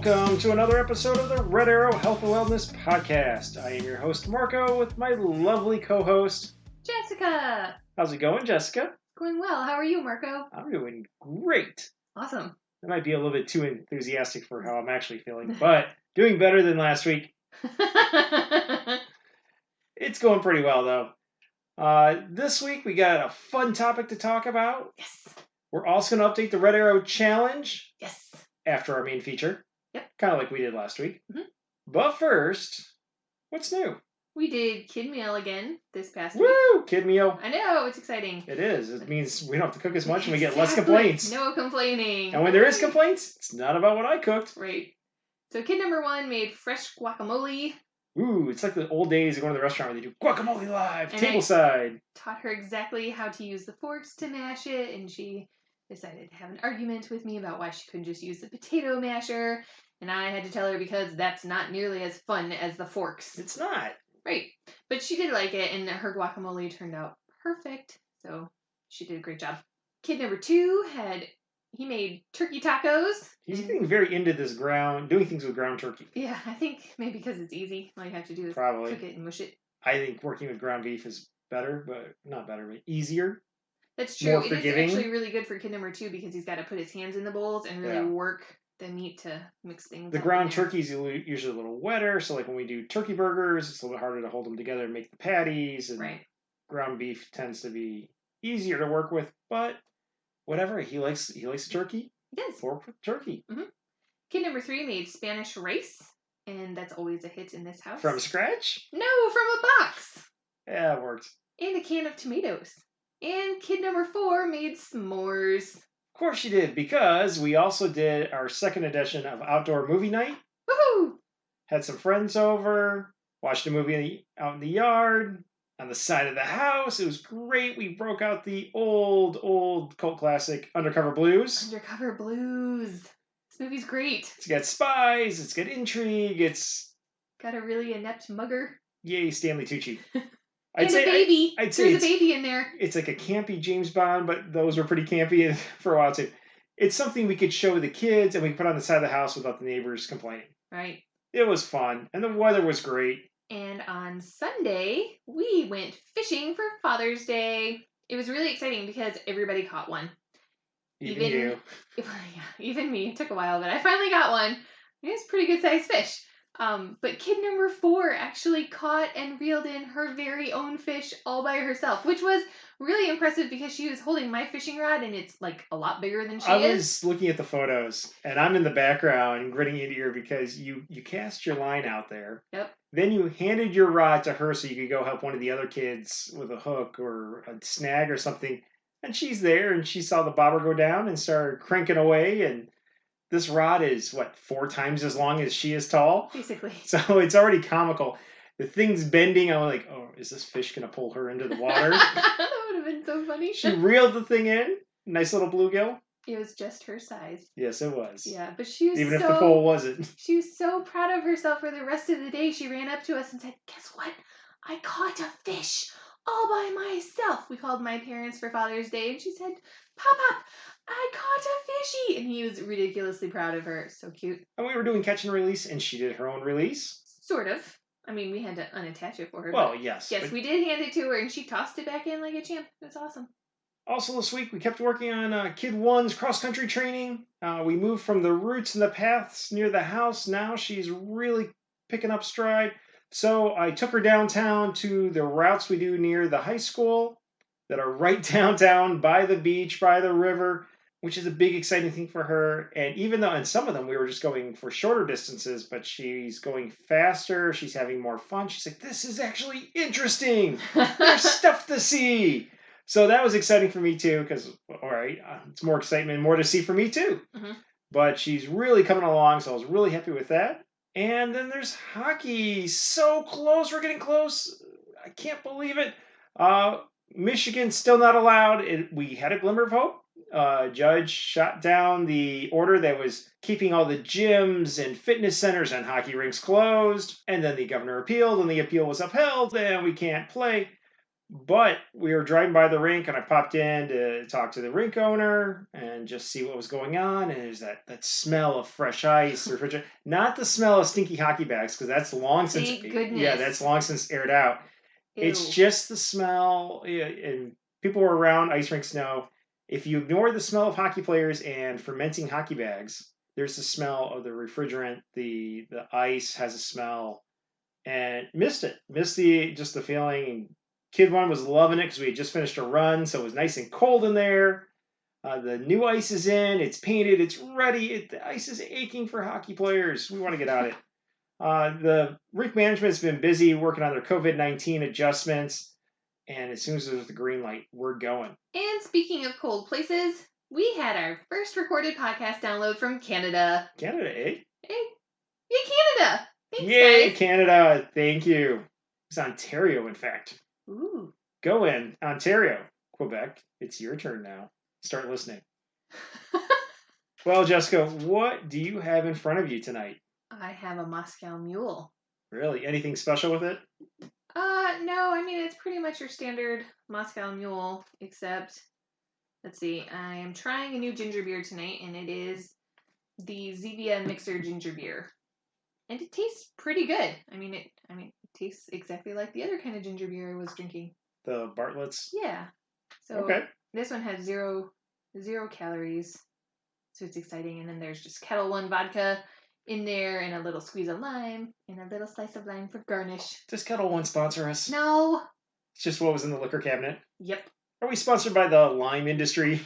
Welcome to another episode of the Red Arrow Health and Wellness Podcast. I am your host, Marco, with my lovely co-host, Jessica! How's it going, Jessica? Going well. How are you, Marco? I'm doing great. Awesome. That might be a little bit too enthusiastic for how I'm actually feeling, but doing better than last week. It's going pretty well, though. This week, we got a fun topic to talk about. Yes. We're also going to update the Red Arrow Challenge. Yes. After our main feature. Yep. Kind of like we did last week. Mm-hmm. But first, what's new? We did kid meal again this past week. Woo! Kid meal. I know, it's exciting. It is. It means we don't have to cook as much and we get Exactly. less complaints. No complaining. And when there is complaints, it's not about what I cooked. Right. So kid number 1 made fresh guacamole. Ooh, it's like the old days of going to the restaurant where they do guacamole live, And tableside. Taught her exactly how to use the forks to mash it, and she decided to have an argument with me about why she couldn't just use the potato masher, and I had to tell her because that's not nearly as fun as the forks. It's not. Right. But she did like it, and her guacamole turned out perfect, so she did a great job. Kid number 2 he made turkey tacos. He's getting very into this doing things with ground turkey. Yeah, I think maybe because it's easy. All you have to do is Probably. cook it and mush it. I think working with ground beef is better, but not better, but easier. That's true. More It forgiving. is actually really good for kid number 2 because he's got to put his hands in the bowls and really work the meat to mix things The up ground in there. turkey's usually a little wetter, so like when we do turkey burgers, it's a little bit harder to hold them together and make the patties. And Right. ground beef tends to be easier to work with, but whatever. He likes the turkey. Yes. Pork with turkey. Mm-hmm. Kid number 3 made Spanish rice, and that's always a hit in this house. From scratch? No, from a box. Yeah, it worked. And a can of tomatoes. And kid number 4 made s'mores. Of course you did, because we also did our second edition of Outdoor Movie Night. Woohoo! Had some friends over, watched a movie out in the yard, on the side of the house. It was great. We broke out the old cult classic, Undercover Blues. Undercover Blues. This movie's great. It's got spies, it's got intrigue, it's... Got a really inept mugger. Yay, Stanley Tucci. And a baby. I'd say There's a baby in there. It's like a campy James Bond, but those were pretty campy for a while too. It's something we could show the kids and we could put on the side of the house without the neighbors complaining. Right. It was fun, and the weather was great. And on Sunday, we went fishing for Father's Day. It was really exciting because everybody caught one. Even you. Yeah, even me. It took a while, but I finally got one. It was a pretty good sized fish. But kid number 4 actually caught and reeled in her very own fish all by herself, which was really impressive because she was holding my fishing rod and it's like a lot bigger than she is. I was looking at the photos and I'm in the background grinning into ear because you cast your line out there. Yep. Then you handed your rod to her so you could go help one of the other kids with a hook or a snag or something. And she's there and she saw the bobber go down and started cranking away, and this rod is, 4 times as long as she is tall? Basically. So it's already comical. The thing's bending. I'm like, oh, is this fish going to pull her into the water? That would have been so funny. She reeled the thing in. Nice little bluegill. It was just her size. Yes, it was. Yeah, but she was Even if the pole wasn't. She was so proud of herself for the rest of the day. She ran up to us and said, guess what? I caught a fish all by myself. We called my parents for Father's Day, and she said, Pop, I caught a fishy. And he was ridiculously proud of her. So cute. And we were doing catch and release, and she did her own release. Sort of. I mean, we had to unattach it for her. Well, yes. Yes, we did hand it to her, and she tossed it back in like a champ. It was awesome. Also this week, we kept working on Kid 1's cross-country training. We moved from the routes and the paths near the house. Now she's really picking up stride. So I took her downtown to the routes we do near the high school that are right downtown by the beach, by the river, which is a big, exciting thing for her. And even though in some of them we were just going for shorter distances, but she's going faster. She's having more fun. She's like, this is actually interesting. There's stuff to see. So that was exciting for me too, because, all right, it's more excitement, more to see for me too. Mm-hmm. But she's really coming along, so I was really happy with that. And then there's hockey. So close. We're getting close. I can't believe it. Michigan still not allowed. We had a glimmer of hope. Judge shot down the order that was keeping all the gyms and fitness centers and hockey rinks closed. And then the governor appealed, and the appeal was upheld, and we can't play. But we were driving by the rink, and I popped in to talk to the rink owner and just see what was going on. And there's that smell of fresh ice, refrigerator. Not the smell of stinky hockey bags, because that's long since. Thank Yeah, that's goodness. long since aired out. It's Ew. just the smell, and people who are around ice rinks know if you ignore the smell of hockey players and fermenting hockey bags, there's the smell of the refrigerant. The ice has a smell, and missed the just the feeling. Kid one was loving it because we had just finished a run, so it was nice and cold in there. The new ice is in, it's painted, it's ready. The ice is aching for hockey players. We want to get out it. The rink management's been busy working on their COVID-19 adjustments, and as soon as there's the green light, we're going. And speaking of cold places, we had our first recorded podcast download from Canada. Canada, eh? Hey, yay, Canada! Thanks, Yay, guys. Canada! Thank you. It's Ontario, in fact. Ooh. Go in, Ontario, Quebec. It's your turn now. Start listening. Well, Jessica, what do you have in front of you tonight? I have a Moscow Mule. Really? Anything special with it? No, I mean, it's pretty much your standard Moscow Mule, except, let's see, I am trying a new ginger beer tonight, and it is the Zevia Mixer Ginger Beer. And it tastes pretty good. I mean, it tastes exactly like the other kind of ginger beer I was drinking. The Bartlett's? Yeah. So Okay. This one has zero calories, so it's exciting. And then there's just Kettle One vodka in there, and a little squeeze of lime, and a little slice of lime for garnish. Does Kettle One sponsor us? No. It's just what was in the liquor cabinet. Yep. Are we sponsored by the lime industry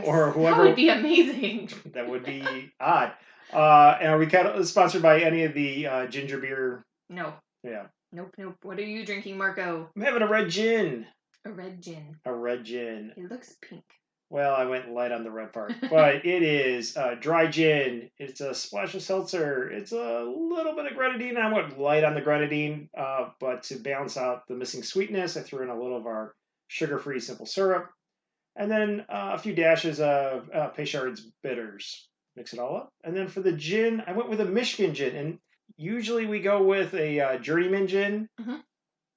or whoever? That would be amazing. That would be odd. And are we sponsored by any of the ginger beer? No. Yeah. Nope. What are you drinking, Marco? I'm having a red gin. A red gin. A red gin. It looks pink. Well, I went light on the red part, but it is dry gin. It's a splash of seltzer. It's a little bit of grenadine. I went light on the grenadine, but to balance out the missing sweetness, I threw in a little of our sugar-free simple syrup, and then a few dashes of Peychaud's bitters. Mix it all up, and then for the gin, I went with a Michigan gin, and usually we go with a journeyman gin. Mm-hmm.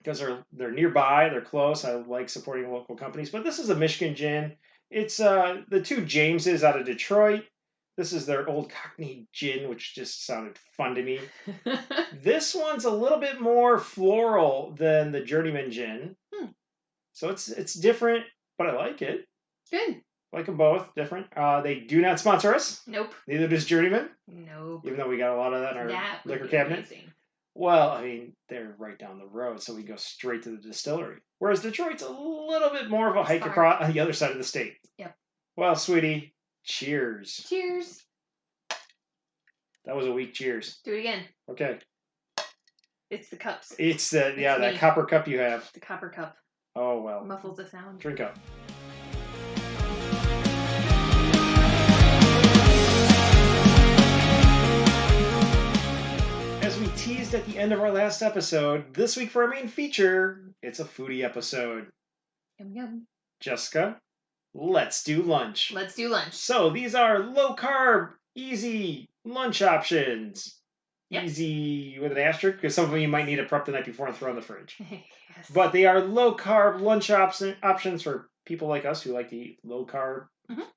Because they're nearby, they're close. I like supporting local companies, but this is a Michigan gin. It's the two Jameses out of Detroit. This is their old Cockney gin, which just sounded fun to me. This one's a little bit more floral than the Journeyman gin. So it's different, but I like it. Good. Like them both, different. They do not sponsor us. Nope. Neither does Journeyman. Nope. Even though we got a lot of that in our liquor cabinet. Amazing. Well, I mean, they're right down the road, so we go straight to the distillery. Whereas Detroit's a little bit more of a hike across on the other side of the state. Yep. Well, sweetie, cheers. Cheers. That was a weak cheers. Do it again. Okay. It's the cups. It's that copper cup you have. The copper cup. Oh, well. Muffles the sound. Drink up. As we teased at the end of our last episode, this week for our main feature, it's a foodie episode. Yum yum. Jessica, let's do lunch. Let's do lunch. So these are low carb, easy lunch options. Yep. Easy with an asterisk, because some of them you might need to prep the night before and throw in the fridge. Yes. But they are low carb lunch options for people like us who like to eat low carb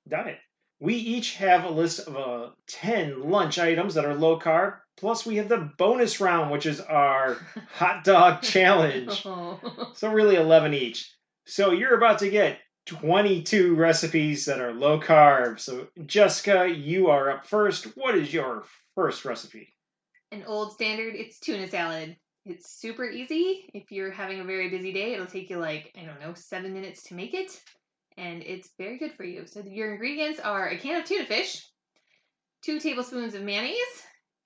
diet. We each have a list of 10 lunch items that are low carb. Plus, we have the bonus round, which is our hot dog challenge. So really 11 each. So you're about to get 22 recipes that are low carb. So Jessica, you are up first. What is your first recipe? An old standard, it's tuna salad. It's super easy. If you're having a very busy day, it'll take you 7 minutes to make it. And it's very good for you. So your ingredients are a can of tuna fish, 2 tablespoons of mayonnaise,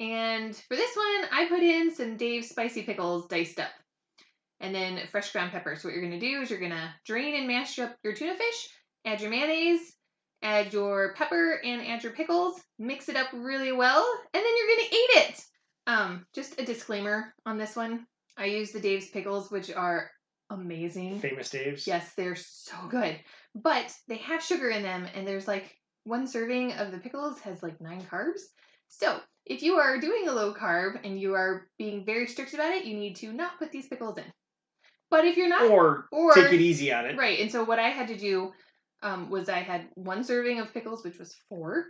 and for this one, I put in some Dave's spicy pickles diced up. And then fresh ground pepper. So what you're going to do is you're going to drain and mash up your tuna fish, add your mayonnaise, add your pepper, and add your pickles. Mix it up really well, and then you're going to eat it. Just a disclaimer on this one. I use the Dave's pickles, which are amazing. Famous Dave's? Yes, they're so good. But they have sugar in them, and there's one serving of the pickles has 9 carbs. So if you are doing a low carb and you are being very strict about it, you need to not put these pickles in. But if you're not... Or take it easy on it. Right. And so what I had to do was I had 1 serving of pickles, which was 4.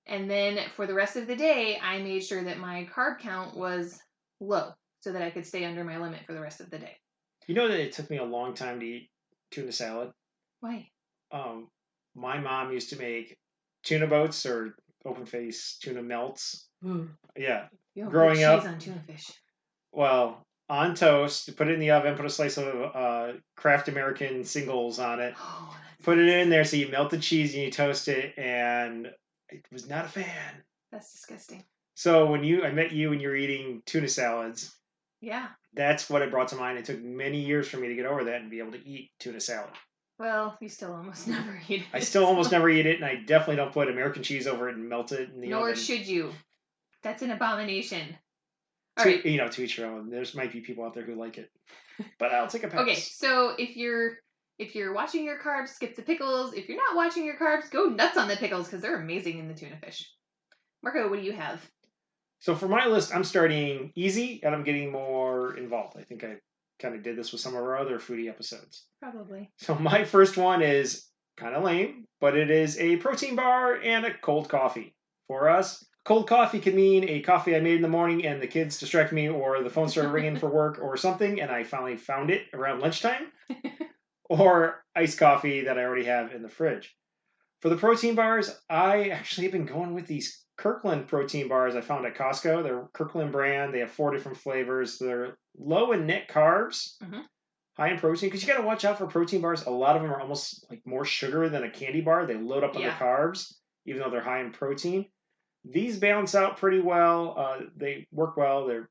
And then for the rest of the day, I made sure that my carb count was low so that I could stay under my limit for the rest of the day. You know that it took me a long time to eat tuna salad? Why? My mom used to make tuna boats or open face tuna melts. Yeah. You don't Growing put up, cheese on tuna fish. well, on toast, put it in the oven, put a slice of Kraft American singles on it, put it in there so you melt the cheese and you toast it, and I was not a fan. That's disgusting. So when I met you and you were eating tuna salads, yeah, that's what it brought to mind. It took many years for me to get over that and be able to eat tuna salad. Well, you still almost never eat it. I still almost never eat it, and I definitely don't put American cheese over it and melt it in the oven. Nor should you. That's an abomination. To each your own. There's might be people out there who like it, but I'll take a pass. Okay, so if you're watching your carbs, skip the pickles. If you're not watching your carbs, go nuts on the pickles because they're amazing in the tuna fish. Marco, what do you have? So for my list, I'm starting easy and I'm getting more involved. I think I kind of did this with some of our other foodie episodes. Probably. So my first one is kind of lame, but it is a protein bar and a cold coffee. For us, cold coffee can mean a coffee I made in the morning and the kids distract me or the phone started ringing for work or something and I finally found it around lunchtime. Or iced coffee that I already have in the fridge. For the protein bars, I actually have been going with these Kirkland protein bars I found at Costco. They're Kirkland brand. They have 4 different flavors. They're low in net carbs, high in protein. Because you got to watch out for protein bars. A lot of them are almost like more sugar than a candy bar. They load up on the carbs, even though they're high in protein. These balance out pretty well. They work well. They're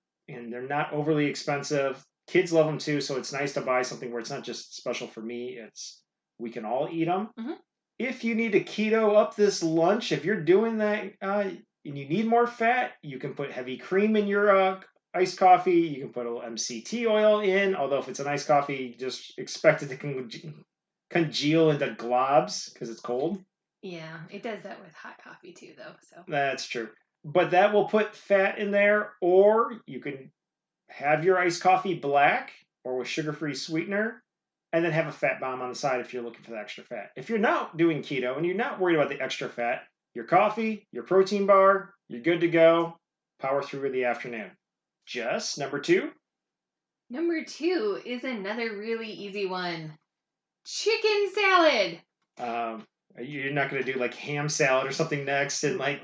not overly expensive. Kids love them too, so it's nice to buy something where it's not just special for me. We can all eat them. If you need to keto up this lunch, if you're doing that and you need more fat, you can put heavy cream in your iced coffee. You can put a little MCT oil in, although if it's an iced coffee, just expect it to congeal into globs because it's cold. Yeah, it does that with hot coffee too, though. So that's true. But that will put fat in there, or you can have your iced coffee black or with sugar-free sweetener, and then have a fat bomb on the side if you're looking for the extra fat. If you're not doing keto and you're not worried about the extra fat, your coffee, your protein bar, you're good to go. Power through in the afternoon. Jess, number 2? Number 2 is another really easy one. Chicken salad. You're not going to do like ham salad or something next and like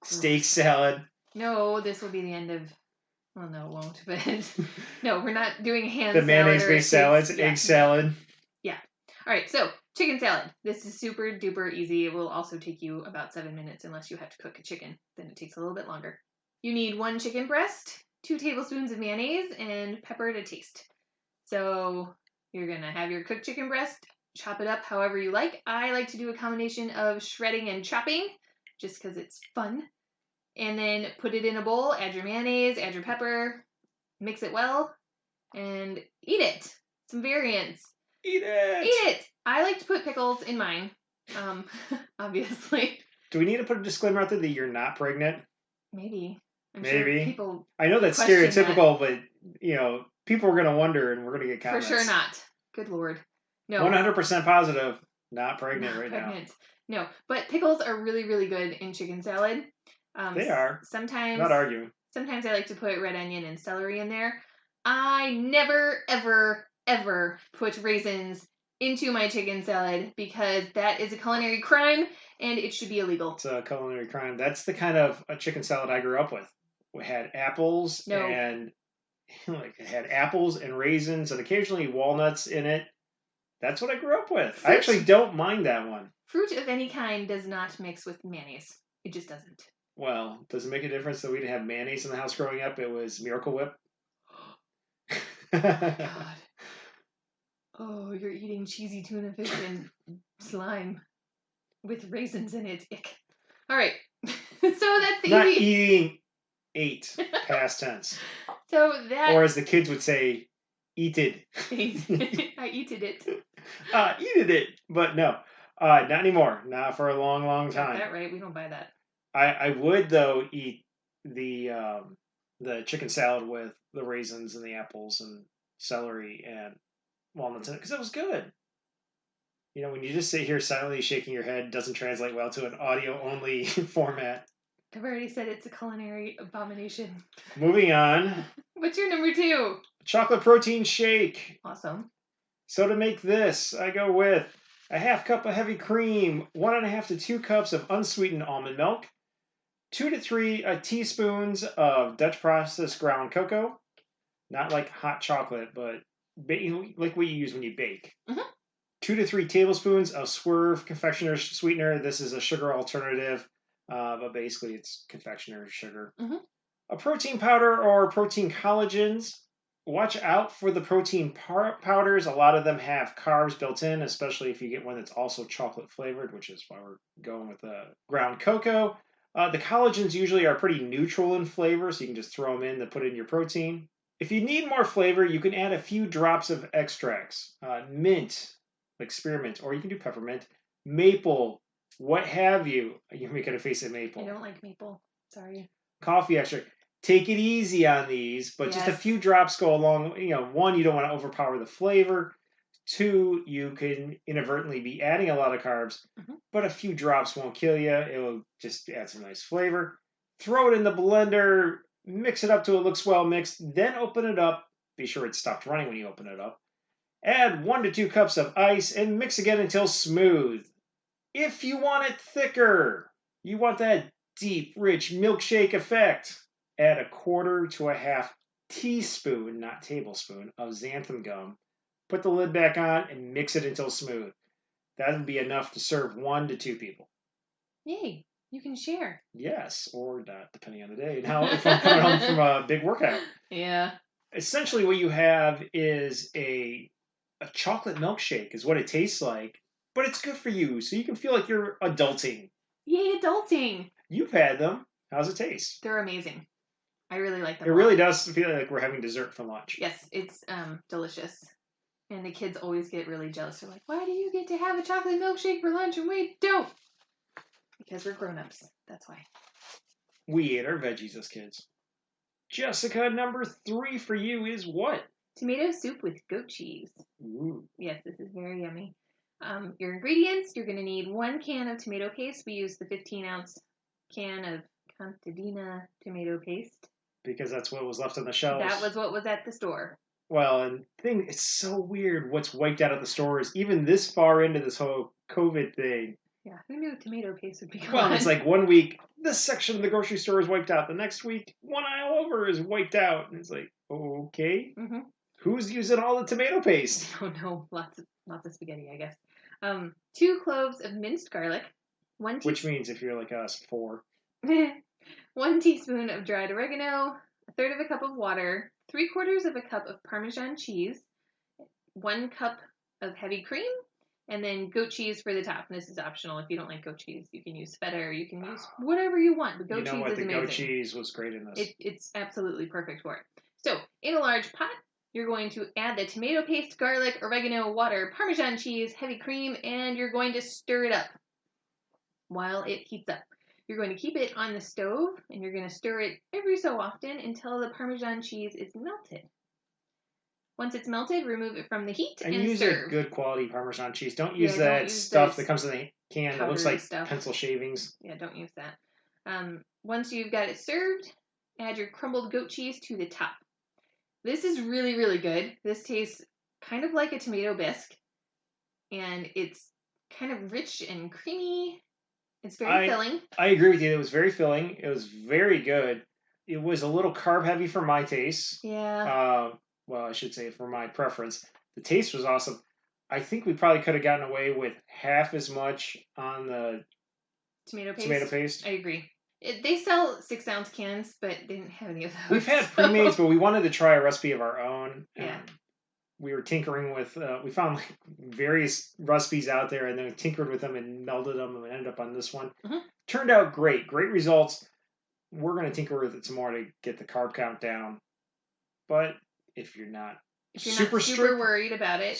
steak salad? No, this will be the end of... Well, no, it won't, but no, we're not doing ham salad. The mayonnaise-based salads, egg salad. Yeah. All right, so chicken salad. This is super duper easy. It will also take you about 7 minutes unless you have to cook a chicken. Then it takes a little bit longer. You need 1 chicken breast, 2 tablespoons of mayonnaise, and pepper to taste. So you're going to have your cooked chicken breast, chop it up however you like. I like to do a combination of shredding and chopping just because it's fun. And then put it in a bowl, add your mayonnaise, add your pepper, mix it well, and eat it. Some variants. Eat it! Eat it! I like to put pickles in mine, obviously. Do we need to put a disclaimer out there that you're not pregnant? Maybe. Maybe. Sure people I know that's stereotypical, but, people are going to wonder and we're going to get comments. For sure not. Good Lord. No. 100% positive, not pregnant now. No, but pickles are really, really good in chicken salad. They are. Sometimes, not arguing. Sometimes I like to put red onion and celery in there. I never, ever, ever put raisins into my chicken salad because that is a culinary crime and it should be illegal. It's a culinary crime. That's the kind of a chicken salad I grew up with. We had apples and it had apples and raisins and occasionally walnuts in it. That's what I grew up with. I actually don't mind that one. Fruit of any kind does not mix with mayonnaise. It just doesn't. Well, does it make a difference that we didn't have mayonnaise in the house growing up? It was Miracle Whip. God. Oh, you're eating cheesy tuna fish and slime with raisins in it. Ick. All right. So that's the Not eating 8, past tense. So that... Or as the kids would say, eated. I eated it. Eated it. But no, not anymore. Not for a long, long time. Is that right? We don't buy that. I would, though, eat the chicken salad with the raisins and the apples and celery and walnuts in it because it was good. You know, when you just sit here silently shaking your head, doesn't translate well to an audio-only format. I've already said it's a culinary abomination. Moving on. What's your number 2? Chocolate protein shake. Awesome. So to make this, I go with a half cup of heavy cream, 1.5 to 2 cups of unsweetened almond milk, 2 to 3 teaspoons of Dutch processed ground cocoa, not like hot chocolate, but like what you use when you bake. 2 to 3 tablespoons of Swerve confectioner's sweetener. This is a sugar alternative, but basically it's confectioner's sugar. A protein powder or protein collagens. Watch out for the protein powders. A lot of them have carbs built in, especially if you get one that's also chocolate flavored, which is why we're going with the ground cocoa. The collagens usually are pretty neutral in flavor, so you can just throw them in to put in your protein. If you need more flavor, you can add a few drops of extracts. Mint, like spearmint, or you can do peppermint, maple, what have you. You're making a face at maple. I don't like maple. Sorry. Coffee extract. Take it easy on these, but just a few drops go along. You know, 1, you don't want to overpower the flavor. 2, you can inadvertently be adding a lot of carbs, but a few drops won't kill you. It will just add some nice flavor. Throw it in the blender, mix it up till it looks well mixed, then open it up. Be sure it's stopped running when you open it up. Add 1 to 2 cups of ice and mix again until smooth. If you want it thicker, you want that deep, rich milkshake effect, add 1/4 to 1/2 teaspoon, not tablespoon, of xanthan gum. Put the lid back on and mix it until smooth. That would be enough to serve 1 to 2 people. Yay, you can share. Yes, or not, depending on the day. Now, if I'm coming home from a big workout. Yeah. Essentially, what you have is a chocolate milkshake is what it tastes like, but it's good for you, so you can feel like you're adulting. Yay, adulting. You've had them. How's it taste? They're amazing. I really like them. It really does feel like we're having dessert for lunch. Yes, it's delicious. And the kids always get really jealous. They're like, why do you get to have a chocolate milkshake for lunch and we don't? Because we're grown-ups. That's why. We ate our veggies as kids. Jessica, number 3 for you is what? Tomato soup with goat cheese. Ooh. Yes, this is very yummy. Your ingredients, you're going to need 1 can of tomato paste. We use the 15-ounce can of Contadina tomato paste. Because that's what was left on the shelves. That was what was at the store. Well, and it's so weird what's wiped out at the stores, even this far into this whole COVID thing. Yeah, who knew tomato paste would be gone? Well, it's like 1 week, this section of the grocery store is wiped out. The next week, 1 aisle over is wiped out. And it's like, okay. Who's using all the tomato paste? Oh, no. Lots of spaghetti, I guess. 2 cloves of minced garlic. Which means, if you're like us, 4. 1 teaspoon of dried oregano, 1/3 of a cup of water, 3/4 of a cup of Parmesan cheese, 1 cup of heavy cream, and then goat cheese for the top. And this is optional. If you don't like goat cheese, you can use feta or you can use whatever you want. But goat cheese is amazing. The goat cheese was great in this. It's absolutely perfect for it. So, in a large pot, you're going to add the tomato paste, garlic, oregano, water, Parmesan cheese, heavy cream, and you're going to stir it up while it heats up. You're going to keep it on the stove, and you're going to stir it every so often until the Parmesan cheese is melted. Once it's melted, remove it from the heat and use serve. A good quality Parmesan cheese. Don't use that stuff that comes in the can that looks like stuff. Pencil shavings. Yeah, don't use that. Once you've got it served, add your crumbled goat cheese to the top. This is really, really good. This tastes kind of like a tomato bisque, and it's kind of rich and creamy. It's very filling. I agree with you. It was very filling. It was very good. It was a little carb heavy for my taste. Yeah. Well, I should say for my preference. The taste was awesome. I think we probably could have gotten away with half as much on the tomato paste. I agree. They sell 6-ounce cans, but they didn't have any of those. We've had pre-mades, but we wanted to try a recipe of our own. Yeah. We were tinkering with, we found like various recipes out there, and then we tinkered with them and melded them, and we ended up on this one. Turned out great. Great results. We're going to tinker with it some more to get the carb count down. But if you're not super worried about it,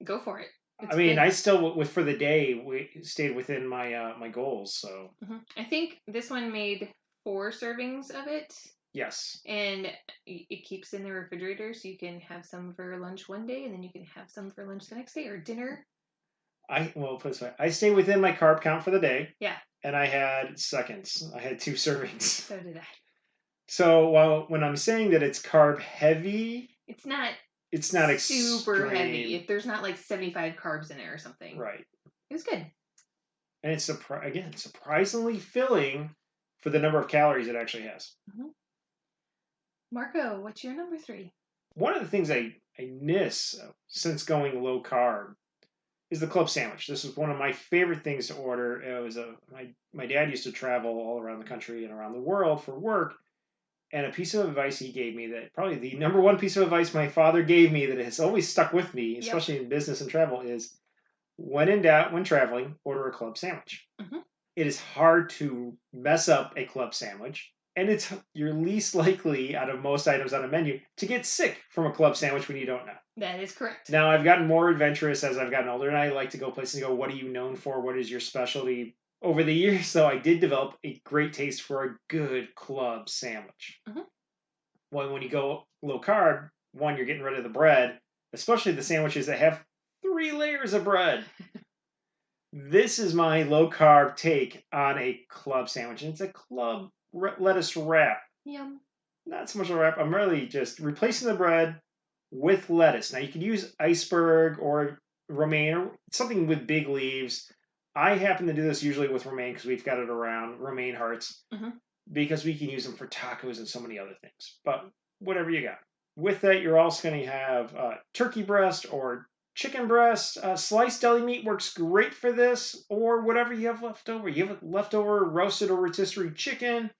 go for it. It's good. I still, for the day, we stayed within my my goals. So I think this one made 4 servings of it. Yes. And it keeps in the refrigerator, so you can have some for lunch one day, and then you can have some for lunch the next day or dinner. Well, put it this way. I stay within my carb count for the day. Yeah. And I had seconds. I had 2 servings. So did I. So when I'm saying that it's carb heavy, it's not super extreme. heavy. If there's not like 75 carbs in it or something. Right. It was good. And it's surprisingly filling for the number of calories it actually has. Mm-hmm. Marco, what's your number 3? One of the things I miss since going low carb is the club sandwich. This is one of my favorite things to order. It was my dad used to travel all around the country and around the world for work. And a piece of advice he gave me, that probably the number one piece of advice my father gave me that has always stuck with me, especially in business and travel, is when in doubt, when traveling, order a club sandwich. Mm-hmm. It is hard to mess up a club sandwich, and you're least likely out of most items on a menu to get sick from a club sandwich when you don't know. That is correct. Now, I've gotten more adventurous as I've gotten older, and I like to go places and go, what are you known for? What is your specialty? Over the years, though, I did develop a great taste for a good club sandwich. Mm-hmm. Well, when you go low carb, one, you're getting rid of the bread, especially the sandwiches that have 3 layers of bread. This is my low carb take on a club sandwich, and it's a club lettuce wrap. Yum. Not so much a wrap. I'm really just replacing the bread with lettuce. Now, you can use iceberg or romaine or something with big leaves. I happen to do this usually with romaine because we've got it around, romaine hearts, because we can use them for tacos and so many other things. But whatever you got. With that, you're also going to have turkey breast or chicken breast. Sliced deli meat works great for this, or whatever you have left over. You have leftover roasted or rotisserie chicken.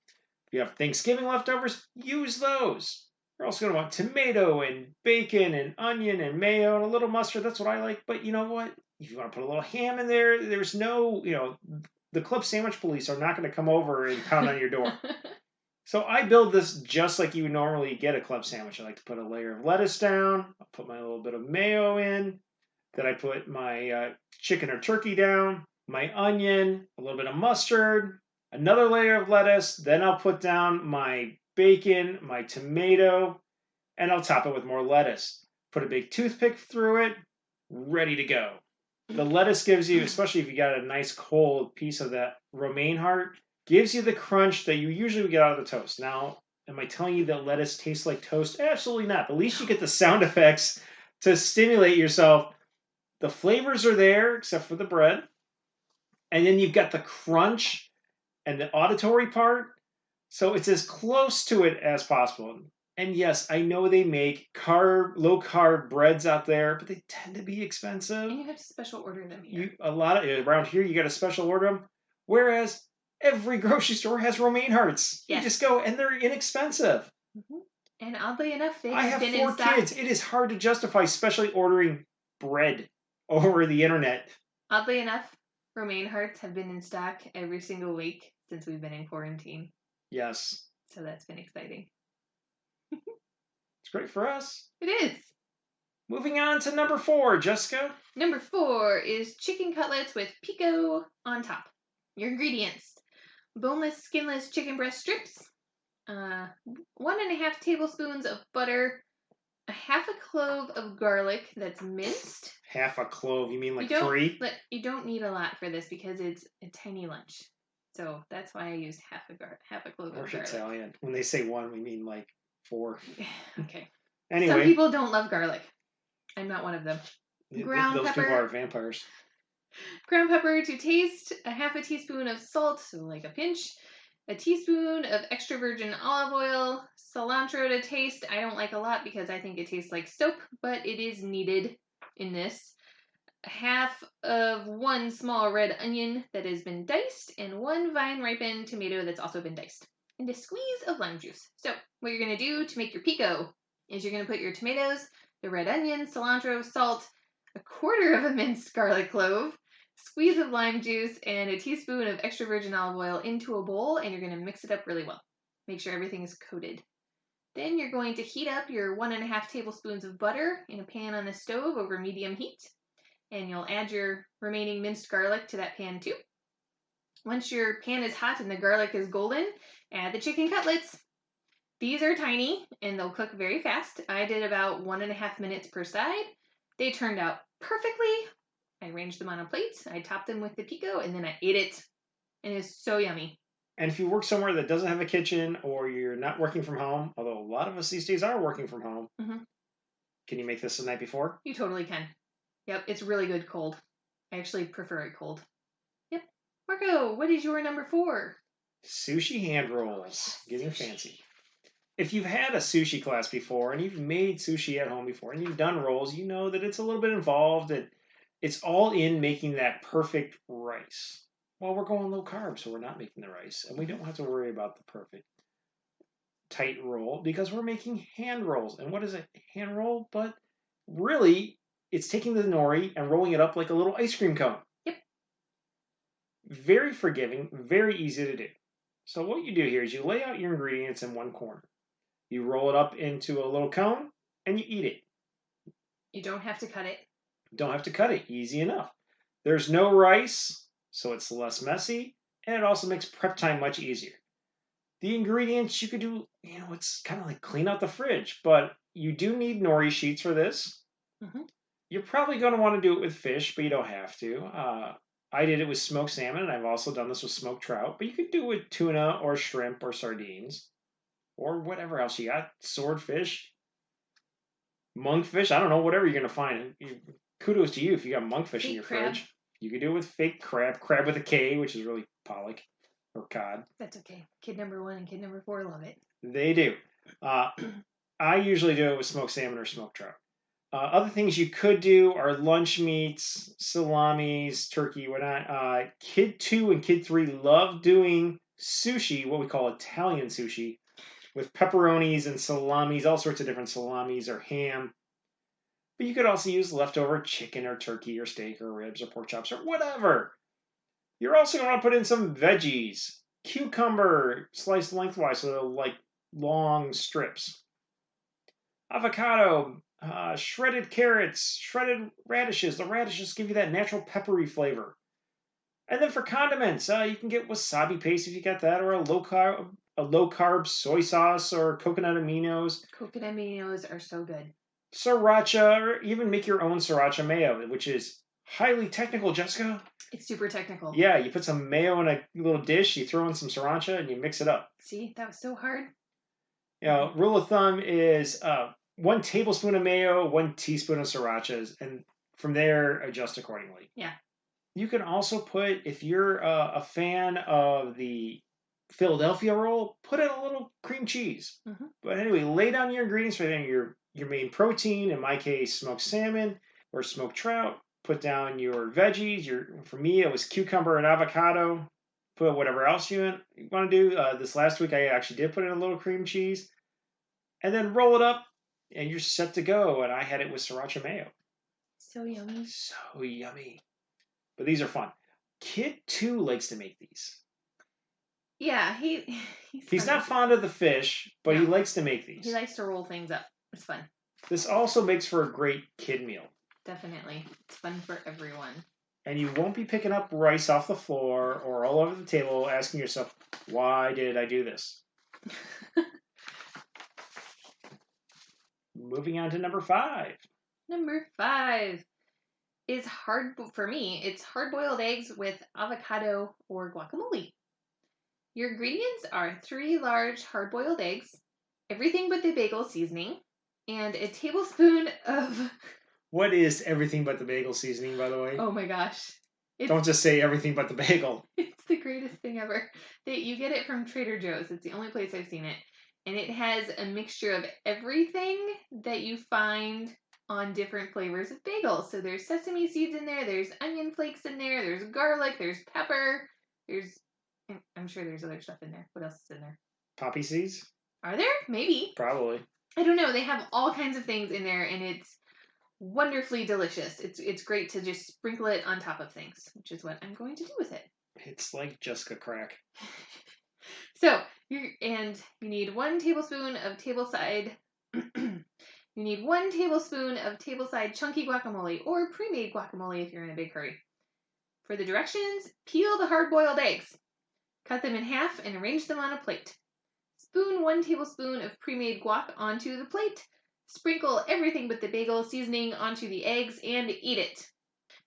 If you have Thanksgiving leftovers, use those. You're also going to want tomato and bacon and onion and mayo and a little mustard. That's what I like. But you know what? If you want to put a little ham in there, there's no, the club sandwich police are not going to come over and pound on your door. So I build this just like you would normally get a club sandwich. I like to put a layer of lettuce down. I'll put my little bit of mayo in. Then I put my chicken or turkey down, my onion, a little bit of mustard, another layer of lettuce. Then I'll put down my bacon, my tomato, and I'll top it with more lettuce. Put a big toothpick through it, ready to go. The lettuce gives you, especially if you got a nice cold piece of that romaine heart, gives you the crunch that you usually would get out of the toast. Now, am I telling you that lettuce tastes like toast? Absolutely not. At least you get the sound effects to stimulate yourself. The flavors are there, except for the bread. And then you've got the crunch and the auditory part. So it's as close to it as possible. And yes, I know they make low carb breads out there, but they tend to be expensive. And you have to special order them here. Around here, you got to special order them. Whereas every grocery store has romaine hearts. Yes. You just go, and they're inexpensive. Mm-hmm. And oddly enough, I have 4 kids. It is hard to justify specially ordering bread over the internet. Oddly enough, romaine hearts have been in stock every single week since we've been in quarantine. Yes. So that's been exciting. It's great for us. It is. Moving on to number 4, Jessica. Number 4 is chicken cutlets with pico on top. Your ingredients: boneless, skinless chicken breast strips, 1.5 tablespoons of butter, a half a clove of garlic that's minced. Half a clove? You mean like 3? You don't need a lot for this because it's a tiny lunch. So that's why I used half a clove of garlic. We're Italian. When they say 1, we mean like 4. Okay. Anyway. Some people don't love garlic. I'm not one of them. Ground Those pepper. people are vampires. Ground pepper to taste, a half a teaspoon of salt, so like a pinch, a teaspoon of extra virgin olive oil, cilantro to taste. I don't like a lot because I think it tastes like soap, but it is needed in this. Half of 1 small red onion that has been diced, and 1 vine-ripened tomato that's also been diced, and a squeeze of lime juice. So what you're going to do to make your pico is you're going to put your tomatoes, the red onion, cilantro, salt, a quarter of a minced garlic clove, squeeze of lime juice, and a teaspoon of extra virgin olive oil into a bowl, and you're going to mix it up really well. Make sure everything is coated. Then you're going to heat up your 1.5 tablespoons of butter in a pan on the stove over medium heat. And you'll add your remaining minced garlic to that pan too. Once your pan is hot and the garlic is golden, add the chicken cutlets. These are tiny and they'll cook very fast. I did about 1.5 minutes per side. They turned out perfectly. I arranged them on a plate. I topped them with the pico and then I ate it. And it's so yummy. And if you work somewhere that doesn't have a kitchen or you're not working from home, although a lot of us these days are working from home, can you make this the night before? You totally can. Yep, it's really good cold. I actually prefer it cold. Yep. Marco, what is your number 4? Sushi hand rolls. Getting fancy. If you've had a sushi class before and you've made sushi at home before and you've done rolls, you know that it's a little bit involved and it's all in making that perfect rice. Well, we're going low carb, so we're not making the rice, and we don't have to worry about the perfect tight roll because we're making hand rolls. And what is a hand roll? But really, it's taking the nori and rolling it up like a little ice cream cone. Yep. Very forgiving, very easy to do. So what you do here is you lay out your ingredients in one corner. You roll it up into a little cone, and you eat it. You don't have to cut it. Don't have to cut it. Easy enough. There's no rice, so it's less messy, and it also makes prep time much easier. The ingredients you could do, it's kind of like clean out the fridge, but you do need nori sheets for this. You're probably going to want to do it with fish, but you don't have to. I did it with smoked salmon, and I've also done this with smoked trout, but you could do it with tuna or shrimp or sardines or whatever else you got. Swordfish, monkfish, I don't know, whatever you're going to find. Kudos to you if you got monkfish in your fridge. You could do it with fake crab with a K, which is really pollock or cod. That's okay. Kid number 1 and kid number 4 love it. They do. I usually do it with smoked salmon or smoked trout. Other things you could do are lunch meats, salamis, turkey, whatnot. Kid 2 and kid 3 love doing sushi, what we call Italian sushi, with pepperonis and salamis, all sorts of different salamis or ham. But you could also use leftover chicken or turkey or steak or ribs or pork chops or whatever. You're also going to put in some veggies. Cucumber sliced lengthwise, so they're like long strips. Avocado, shredded carrots, shredded radishes. The radishes give you that natural peppery flavor. And then for condiments, you can get wasabi paste if you got that, or a low carb soy sauce or coconut aminos. Coconut aminos are so good. Sriracha, or even make your own sriracha mayo, which is highly technical, Jessica. It's super technical. Yeah, you put some mayo in a little dish, you throw in some sriracha, and you mix it up. See, that was so hard. Rule of thumb is 1 tablespoon of mayo, 1 teaspoon of sriracha, and from there, adjust accordingly. Yeah. You can also put, if you're a fan of the Philadelphia roll, put in a little cream cheese. But anyway, lay down your ingredients for then your main protein, in my case, smoked salmon or smoked trout. Put down your veggies. For me, it was cucumber and avocado. Put whatever else you want to do. This last week, I actually did put in a little cream cheese. And then roll it up, and you're set to go. And I had it with sriracha mayo. So yummy. So yummy. But these are fun. Kid 2 likes to make these. Yeah, he's not fond of the fish, but he likes to make these. He likes to roll things up. It's fun. This also makes for a great kid meal. Definitely. It's fun for everyone. And you won't be picking up rice off the floor or all over the table asking yourself, why did I do this? Moving on to number 5. Number 5 is for me, it's hard-boiled eggs with avocado or guacamole. Your ingredients are 3 large hard-boiled eggs, everything but the bagel seasoning, and a tablespoon of... What is everything but the bagel seasoning, by the way? Oh my gosh. Don't just say everything but the bagel. It's the greatest thing ever. You get it from Trader Joe's. It's the only place I've seen it. And it has a mixture of everything that you find on different flavors of bagels. So there's sesame seeds in there, there's onion flakes in there, there's garlic, there's pepper, I'm sure there's other stuff in there. What else is in there? Poppy seeds? Are there? Maybe. Probably. I don't know. They have all kinds of things in there, and it's wonderfully delicious. It's great to just sprinkle it on top of things, which is what I'm going to do with it. It's like Jessica Crack. So, you need 1 tablespoon of tableside. You need 1 tablespoon of tableside chunky guacamole or pre-made guacamole if you're in a big hurry. For the directions, peel the hard-boiled eggs. Cut them in half and arrange them on a plate. Spoon 1 tablespoon of pre-made guac onto the plate. Sprinkle everything but the bagel seasoning onto the eggs and eat it.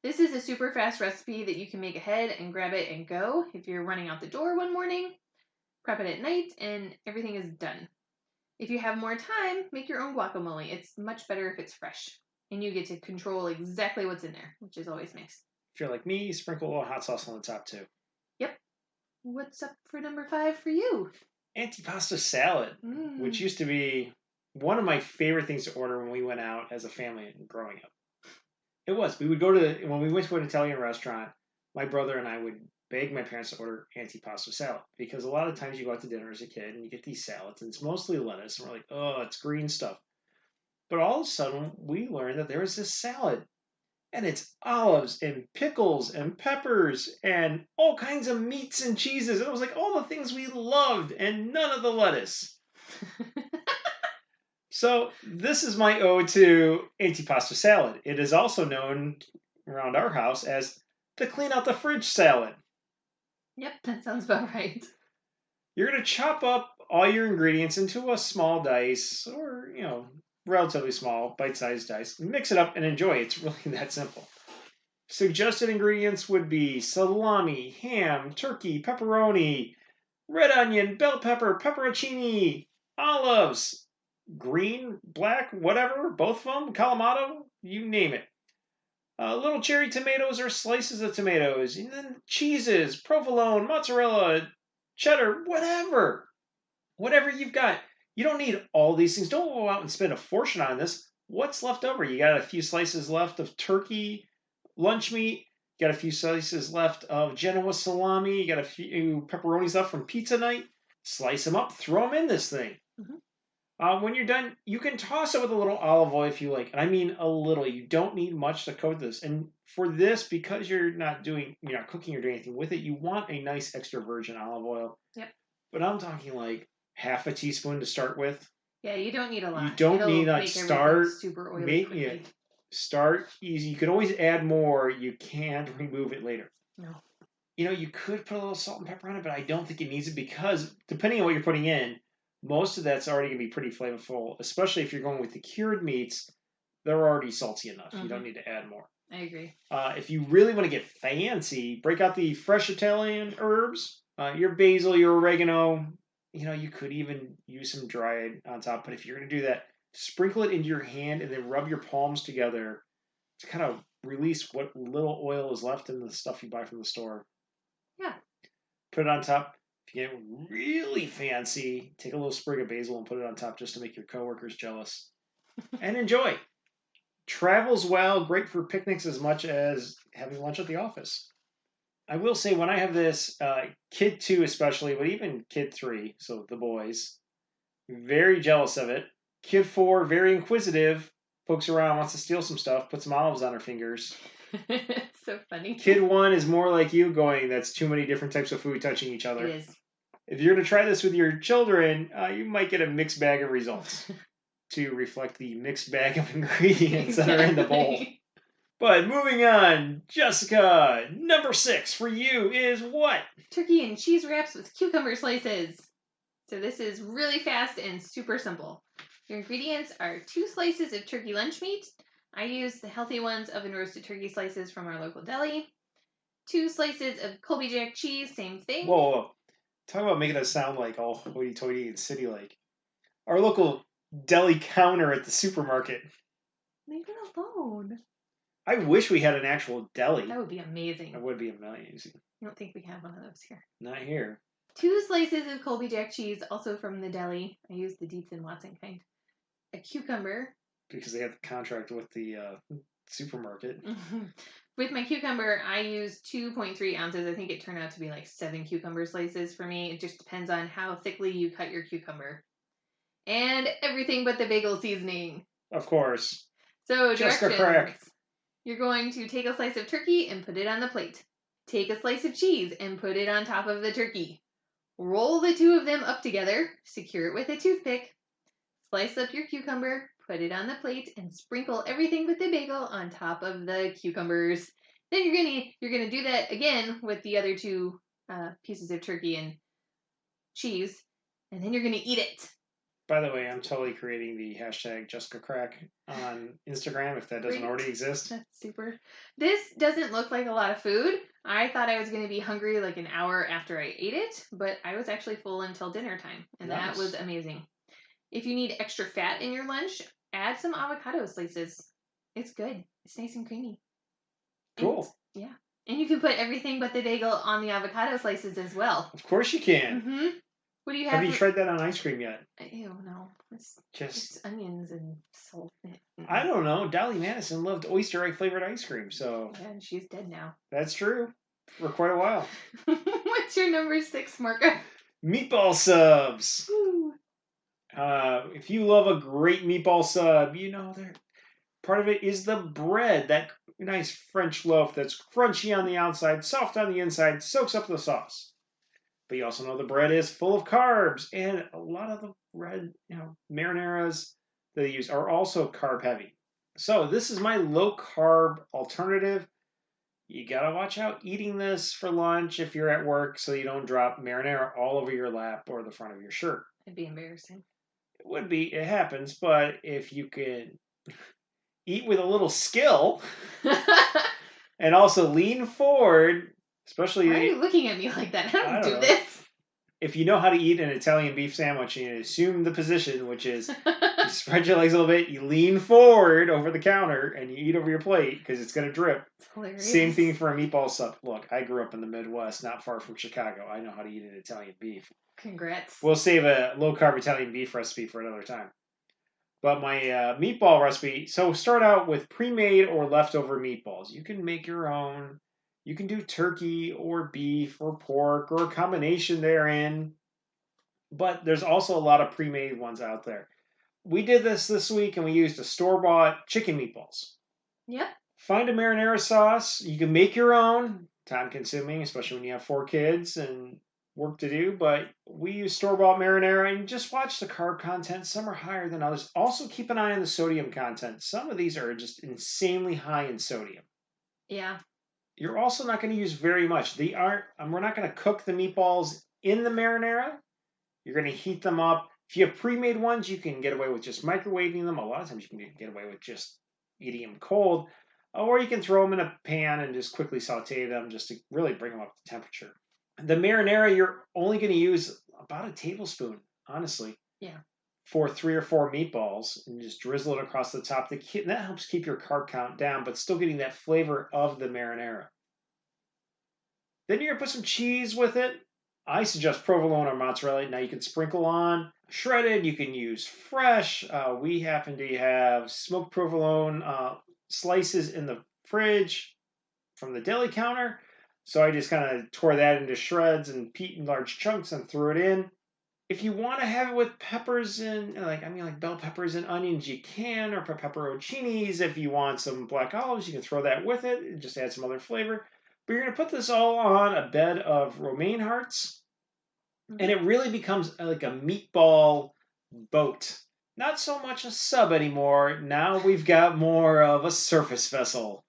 This is a super fast recipe that you can make ahead and grab it and go if you're running out the door one morning. Prep it at night and everything is done. If you have more time, make your own guacamole. It's much better if it's fresh. And you get to control exactly what's in there, which is always nice. If you're like me, sprinkle a little hot sauce on the top too. Yep. What's up for number 5 for you? Antipasta salad, which used to be one of my favorite things to order when we went out as a family growing up. It was. We would go when we went to an Italian restaurant, my brother and I would beg my parents to order antipasta salad because a lot of times you go out to dinner as a kid and you get these salads and it's mostly lettuce and we're like, oh, it's green stuff. But all of a sudden we learned that there was this salad and it's olives and pickles and peppers and all kinds of meats and cheeses. And it was like all the things we loved and none of the lettuce. So this is my ode to antipasta salad. It is also known around our house as the clean out the fridge salad. Yep, that sounds about right. You're going to chop up all your ingredients into a small dice or, relatively small, bite-sized dice. Mix it up and enjoy. It's really that simple. Suggested ingredients would be salami, ham, turkey, pepperoni, red onion, bell pepper, pepperoncini, olives, green, black, whatever, both of them, Kalamata, you name it. Little cherry tomatoes or slices of tomatoes, and then cheeses, provolone, mozzarella, cheddar, whatever you've got. You don't need all these things. Don't go out and spend a fortune on this. What's left over? You got a few slices left of turkey, lunch meat. You got a few slices left of Genoa salami. You got a few pepperonis left from pizza night. Slice them up, throw them in this thing. Mm-hmm. When you're done, you can toss it with a little olive oil if you like. I mean, a little. You don't need much to coat this. And for this, because you're not cooking or doing anything with it, you want a nice extra virgin olive oil. Yep. But I'm talking like half a teaspoon to start with. Yeah, you don't need a lot. You don't need to start super oily. Start easy. You can always add more. You can't remove it later. No. You could put a little salt and pepper on it, but I don't think it needs it because depending on what you're putting in, most of that's already going to be pretty flavorful, especially if you're going with the cured meats. They're already salty enough. Mm-hmm. You don't need to add more. I agree. If you really want to get fancy, break out the fresh Italian herbs, your basil, your oregano. You could even use some dried on top. But if you're going to do that, sprinkle it into your hand and then rub your palms together to kind of release what little oil is left in the stuff you buy from the store. Yeah. Put it on top. If you get really fancy, take a little sprig of basil and put it on top just to make your coworkers jealous. And enjoy. Travels well, great for picnics as much as having lunch at the office. I will say when I have this, kid 2 especially, but even kid 3, so the boys, very jealous of it. Kid 4, very inquisitive, pokes around, wants to steal some stuff, put some olives on her fingers. So funny. Kid 1 is more like you going, that's too many different types of food touching each other. It is. If you're going to try this with your children, you might get a mixed bag of results to reflect the mixed bag of ingredients that are in the bowl. But moving on, Jessica, number 6 for you is what? Turkey and cheese wraps with cucumber slices. So this is really fast and super simple. Your ingredients are 2 slices of turkey lunch meat. I use the healthy ones, oven roasted turkey slices from our local deli. 2 slices of Colby Jack cheese, same thing. Whoa. Talk about making us sound like all hoity-toity and city-like. Our local deli counter at the supermarket. Leave it alone. I wish we had an actual deli. That would be amazing. That would be amazing. I don't think we have one of those here. Not here. 2 slices of Colby Jack cheese, also from the deli. I use the Dietz and Watson kind. A cucumber. Because they have the contract with the supermarket. With my cucumber, I use 2.3 ounces. I think it turned out to be like 7 cucumber slices for me. It just depends on how thickly you cut your cucumber. And everything but the bagel seasoning. Of course. So Jessica Crack. You're going to take a slice of turkey and put it on the plate. Take a slice of cheese and put it on top of the turkey. Roll the 2 of them up together. Secure it with a toothpick. Slice up your cucumber. Put it on the plate and sprinkle everything with the bagel on top of the cucumbers. Then you're gonna do that again with the other 2 pieces of turkey and cheese, and then you're going to eat it. By the way, I'm totally creating the hashtag Jessica Crack on Instagram if that doesn't Great. already exist. That's super. This doesn't look like a lot of food. I thought I was going to be hungry like an hour after I ate it, but I was actually full until dinner time, and that was amazing. If you need extra fat in your lunch, add some avocado slices. It's good. It's nice and creamy. Cool. And, yeah. And you can put everything but the bagel on the avocado slices as well. Of course you can. Mm-hmm. What do you have? Have you tried that on ice cream yet? Ew, no. It's Just onions and salt. I don't know. Dolly Madison loved oyster egg flavored ice cream, so yeah, and she's dead now. that's true. For quite a while. What's your number 6, Marco? Meatball subs. Ooh. If you love a great meatball sub, you know part of it is the bread. That nice French loaf that's crunchy on the outside, soft on the inside, soaks up the sauce. But you also know the bread is full of carbs, and a lot of the bread, marinaras that they use are also carb heavy. So this is my low carb alternative. You gotta watch out eating this for lunch if you're at work so you don't drop marinara all over your lap or the front of your shirt. It'd be embarrassing. It would be, it happens, but if you can eat with a little skill and also lean forward, especially... Why are you looking at me like that? I don't do know. this. If you know how to eat an Italian beef sandwich and you assume the position, which is you spread your legs a little bit, you lean forward over the counter, and you eat over your plate because it's going to drip. It's hilarious. Same thing for a meatball sub. Look, I grew up in the Midwest, not far from Chicago. I know how to eat an Italian beef. Congrats. We'll save a low-carb Italian beef recipe for another time. But my meatball recipe, so start out with pre-made or leftover meatballs. You can make your own. You can do turkey or beef or pork or a combination therein. But there's also a lot of pre-made ones out there. We did this week and we used a store-bought chicken meatballs. Yep. Find a marinara sauce. You can make your own. Time-consuming, especially when you have 4 kids and work to do. But we use store-bought marinara and just watch the carb content. Some are higher than others. Also keep an eye on the sodium content. Some of these are just insanely high in sodium. Yeah. You're also not going to use very much. We're not going to cook the meatballs in the marinara. You're going to heat them up. If you have pre-made ones, you can get away with just microwaving them. A lot of times you can get away with just eating them cold. Or you can throw them in a pan and just quickly saute them just to really bring them up to temperature. The marinara, you're only going to use about a tablespoon, honestly. Yeah. For 3 or 4 meatballs, and just drizzle it across the top. That helps keep your carb count down, but still getting that flavor of the marinara. Then you're going to put some cheese with it. I suggest provolone or mozzarella. Now you can sprinkle on shredded. You can use fresh. We happen to have smoked provolone slices in the fridge from the deli counter. So I just kind of tore that into shreds and in large chunks and threw it in. If you want to have it with peppers and like bell peppers and onions, you can, or pepperoncinis. If you want some black olives, you can throw that with it and just add some other flavor. But you're going to put this all on a bed of romaine hearts, and it really becomes like a meatball boat. Not so much a sub anymore. Now we've got more of a surface vessel.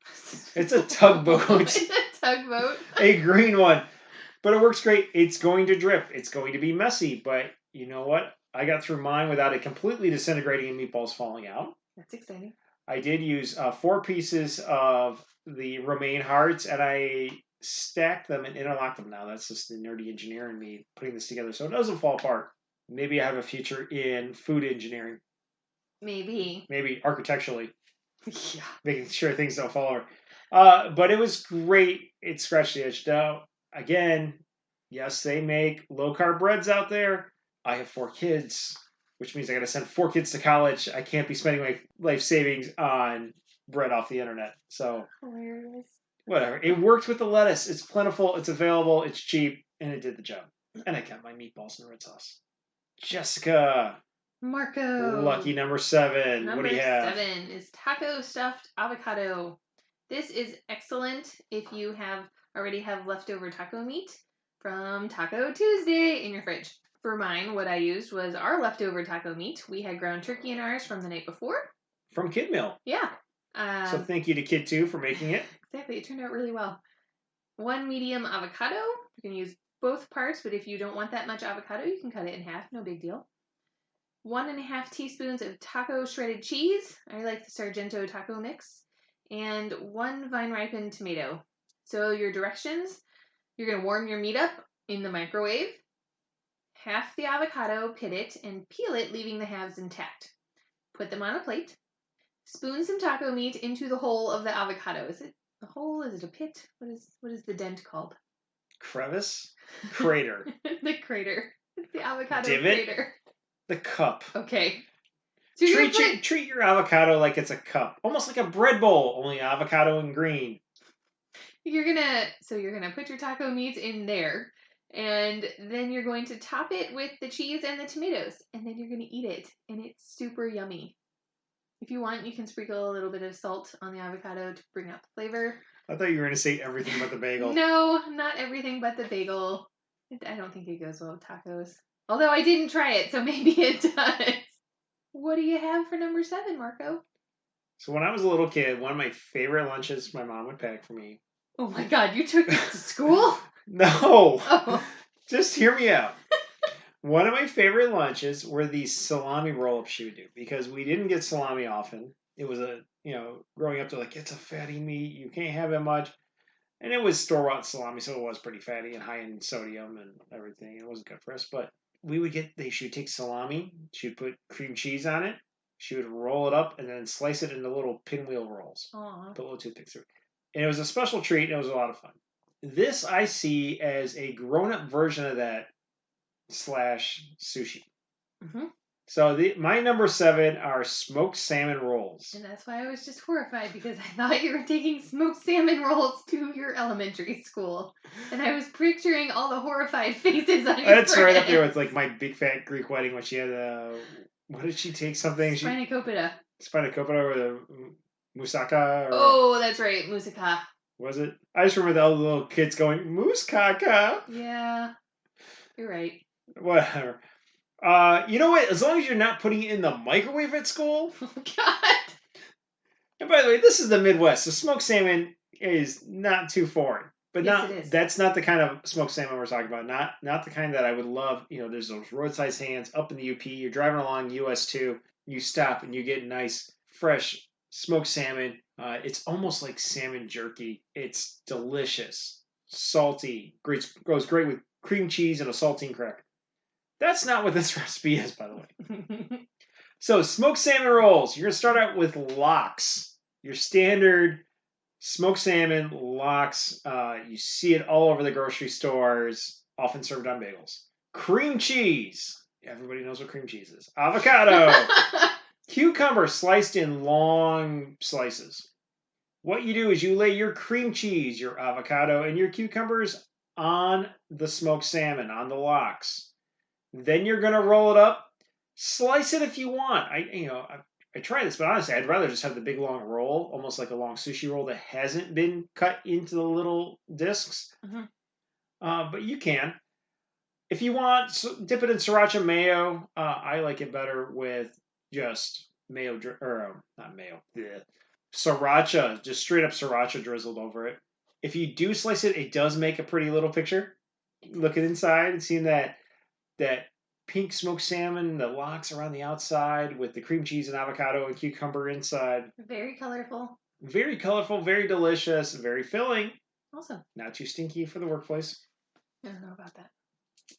It's a tugboat. It's a tugboat. A green one. But it works great. It's going to drip. It's going to be messy. But you know what? I got through mine without it completely disintegrating and meatballs falling out. That's exciting. I did use 4 pieces of the romaine hearts, and I stacked them and interlocked them. Now, that's just the nerdy engineer in me putting this together so it doesn't fall apart. Maybe I have a future in food engineering. Maybe architecturally. Yeah. Making sure things don't fall over. But it was great. It scratched the edge dough. Again, yes, they make low-carb breads out there. I have 4 kids, which means I got to send 4 kids to college. I can't be spending my life savings on bread off the internet. So, hilarious. Whatever. It worked with the lettuce. It's plentiful. It's available. It's cheap. And it did the job. And I got my meatballs in red sauce. Jessica. Marco. Lucky number 7. What do you have? Number 7 is taco stuffed avocado. This is excellent if you already have leftover taco meat from Taco Tuesday in your fridge. For mine, what I used was our leftover taco meat. We had ground turkey in ours from the night before. From Kid Meal. Yeah. So thank you to Kid 2 for making it. Exactly. It turned out really well. 1 medium avocado. You can use both parts, but if you don't want that much avocado, you can cut it in half. No big deal. 1.5 teaspoons of taco shredded cheese. I like the Sargento taco mix. And 1 vine-ripened tomato. So your directions, you're going to warm your meat up in the microwave. Half the avocado, pit it, and peel it, leaving the halves intact. Put them on a plate. Spoon some taco meat into the hole of the avocado. Is it a hole? Is it a pit? What is the dent called? Crevice? Crater. The crater. It's the avocado Divot? crater. The cup. Okay. So you're Treat your avocado like it's a cup. Almost like a bread bowl, only avocado and green. You're gonna put your taco meat in there, and then you're going to top it with the cheese and the tomatoes, and then you're gonna eat it, and it's super yummy. If you want, you can sprinkle a little bit of salt on the avocado to bring out the flavor. I thought you were going to say everything but the bagel. No, not everything but the bagel. I don't think it goes well with tacos. Although I didn't try it, so maybe it does. What do you have for number 7, Marco? So when I was a little kid, one of my favorite lunches my mom would pack for me. Oh my god, you took it to school? No! Oh. Just hear me out. One of my favorite lunches were these salami roll-ups she would do, because we didn't get salami often. It was growing up, they're like, it's a fatty meat, you can't have it much. And it was store-bought salami, so it was pretty fatty and high in sodium and everything. It wasn't good for us, but she would take salami, she would put cream cheese on it, she would roll it up and then slice it into little pinwheel rolls. Aww. Put little toothpicks through it. And it was a special treat, and it was a lot of fun. This I see as a grown-up version of that / sushi. Mm-hmm. So my number 7 are smoked salmon rolls. And that's why I was just horrified, because I thought you were taking smoked salmon rolls to your elementary school. And I was picturing all the horrified faces on your That's friends. right up there with like my big fat Greek wedding when she had what did she take something? Spinacopita. Spinacopita or the moussaka? Or, oh, that's right, moussaka. Was it? I just remember all the little kids going, moussaka. Yeah, you're right. Whatever. You know what? As long as you're not putting it in the microwave at school. Oh, God. And by the way, this is the Midwest, so smoked salmon is not too foreign. But Yes, that's not the kind of smoked salmon we're talking about. Not the kind that I would love. There's those roadside stands up in the UP. You're driving along US 2. You stop and you get nice, fresh smoked salmon. It's almost like salmon jerky. It's delicious, salty. Goes great with cream cheese and a saltine cracker. That's not what this recipe is, by the way. So, smoked salmon rolls. You're going to start out with lox. Your standard smoked salmon lox. You see it all over the grocery stores, often served on bagels. Cream cheese. Everybody knows what cream cheese is. Avocado. Cucumber sliced in long slices. What you do is you lay your cream cheese, your avocado, and your cucumbers on the smoked salmon, on the lox. Then you're going to roll it up. Slice it if you want. I try this, but honestly, I'd rather just have the big long roll, almost like a long sushi roll that hasn't been cut into the little discs. Mm-hmm. But you can. If you want, dip it in sriracha mayo. I like it better with just mayo, not mayo. Bleh. Sriracha, just straight up sriracha drizzled over it. If you do slice it, it does make a pretty little picture. Looking inside and seeing that pink smoked salmon, the lox around the outside with the cream cheese and avocado and cucumber inside. Very colorful. Very colorful, very delicious, very filling. Awesome. Not too stinky for the workplace. I don't know about that.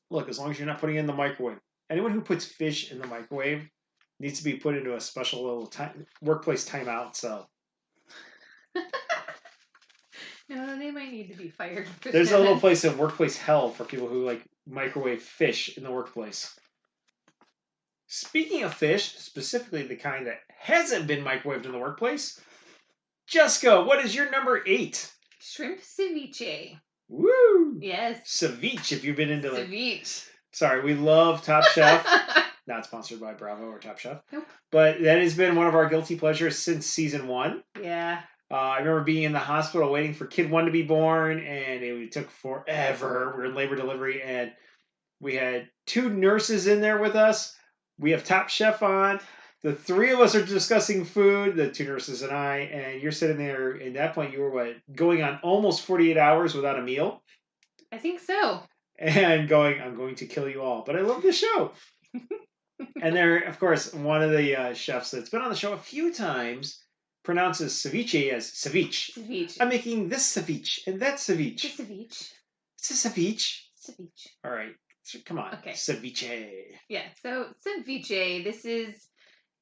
Look, as long as you're not putting it in the microwave. Anyone who puts fish in the microwave needs to be put into a special little workplace timeout cell. No, they might need to be fired. There's a little place of workplace hell for people who like microwave fish in the workplace. Speaking of fish, specifically the kind that hasn't been microwaved in the workplace, Jessica, what is your number 8? Shrimp ceviche. Woo! Yes. Ceviche, if you've been into ceviche. Sorry, we love Top Chef. Not sponsored by Bravo or Top Chef. Nope. But that has been one of our guilty pleasures since season 1. Yeah. I remember being in the hospital waiting for kid 1 to be born, and it took forever. We were in labor delivery, and we had 2 nurses in there with us. We have Top Chef on. The 3 of us are discussing food, the 2 nurses and I, and you're sitting there. At that point, you were going on almost 48 hours without a meal? I think so. and going, I'm going to kill you all. But I love this show. And there, of course, one of the chefs that's been on the show a few times pronounces ceviche as ceviche. Ceviche. I'm making this ceviche and that ceviche. It's a ceviche. It's a ceviche. Ceviche. All right. Come on. Okay. Ceviche. Yeah, so ceviche, this is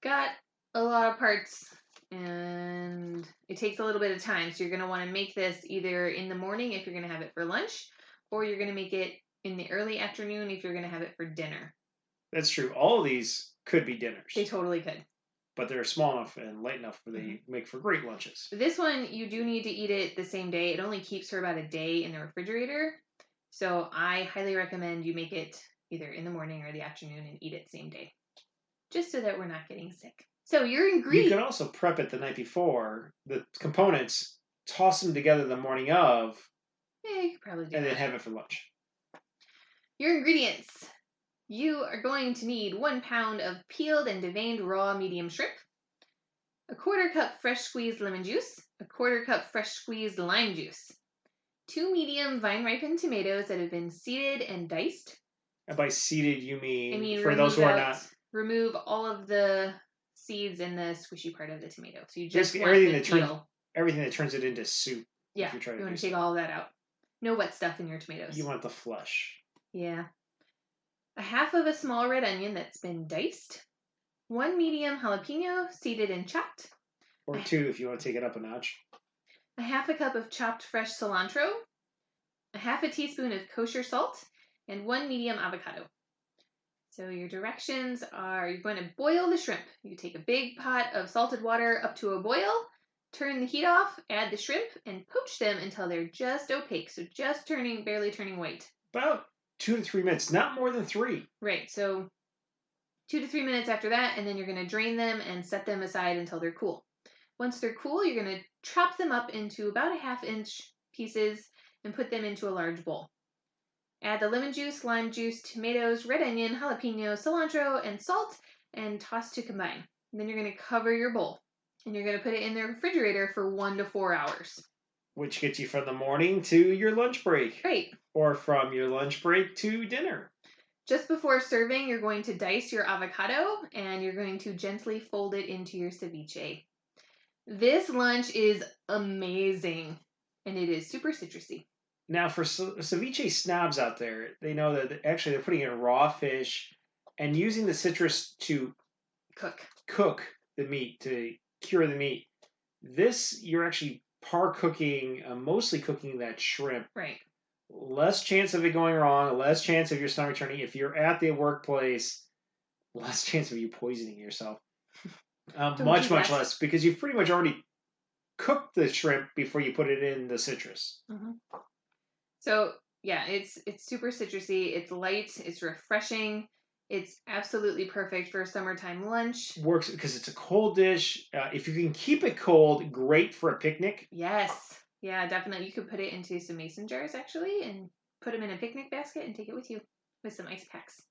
got a lot of parts and it takes a little bit of time. So you're going to want to make this either in the morning if you're going to have it for lunch, or you're going to make it in the early afternoon if you're going to have it for dinner. That's true. All of these could be dinners. They totally could. But they're small enough and light enough where they make for great lunches. This one, you do need to eat it the same day. It only keeps for about a day in the refrigerator. So I highly recommend you make it either in the morning or the afternoon and eat it same day. Just so that we're not getting sick. So your ingredients... You could also prep it the night before. The components, toss them together the morning of. Yeah, you could probably do that. And then have it for lunch. Your ingredients. You are going to need 1 pound of peeled and deveined raw medium shrimp, a 1/4 cup fresh squeezed lemon juice, a 1/4 cup fresh squeezed lime juice, 2 medium vine-ripened tomatoes that have been seeded and diced. And by seeded, you mean, I mean for those who are not... Remove all of the seeds and the squishy part of the tomato. So you just want everything the that peel. Everything that turns it into soup. Yeah, you want to take all of that out. No wet stuff in your tomatoes. You want the flesh. Yeah. 1/2 of a small red onion that's been diced. 1 medium jalapeno seeded and chopped. Or 2 if you want to take it up a notch. 1/2 cup of chopped fresh cilantro. 1/2 teaspoon of kosher salt. And 1 medium avocado. So your directions are, you're going to boil the shrimp. You take a big pot of salted water up to a boil, turn the heat off, add the shrimp, and poach them until they're just opaque. So just barely turning white. About 2 to 3 minutes, not more than 3. Right, so 2 to 3 minutes after that, and then you're going to drain them and set them aside until they're cool. Once they're cool, you're going to chop them up into about 1/2 inch pieces and put them into a large bowl. Add the lemon juice, lime juice, tomatoes, red onion, jalapeno, cilantro, and salt, and toss to combine. And then you're going to cover your bowl, and you're going to put it in the refrigerator for 1 to 4 hours. Which gets you from the morning to your lunch break. Right. Or from your lunch break to dinner. Just before serving, you're going to dice your avocado, and you're going to gently fold it into your ceviche. This lunch is amazing, and it is super citrusy. Now, for ceviche snobs out there, they know that actually they're putting in raw fish and using the citrus to cook the meat, to cure the meat. This, you're actually par-cooking, mostly cooking that shrimp. Right. Less chance of it going wrong, less chance of your stomach turning. If you're at the workplace, less chance of you poisoning yourself. Much less, because you've pretty much already cooked the shrimp before you put it in the citrus. Mm-hmm. So, yeah, it's super citrusy. It's light. It's refreshing. It's absolutely perfect for a summertime lunch. Works because it's a cold dish. If you can keep it cold, great for a picnic. Yes. Yeah, definitely. You could put it into some mason jars, actually, and put them in a picnic basket and take it with you with some ice packs.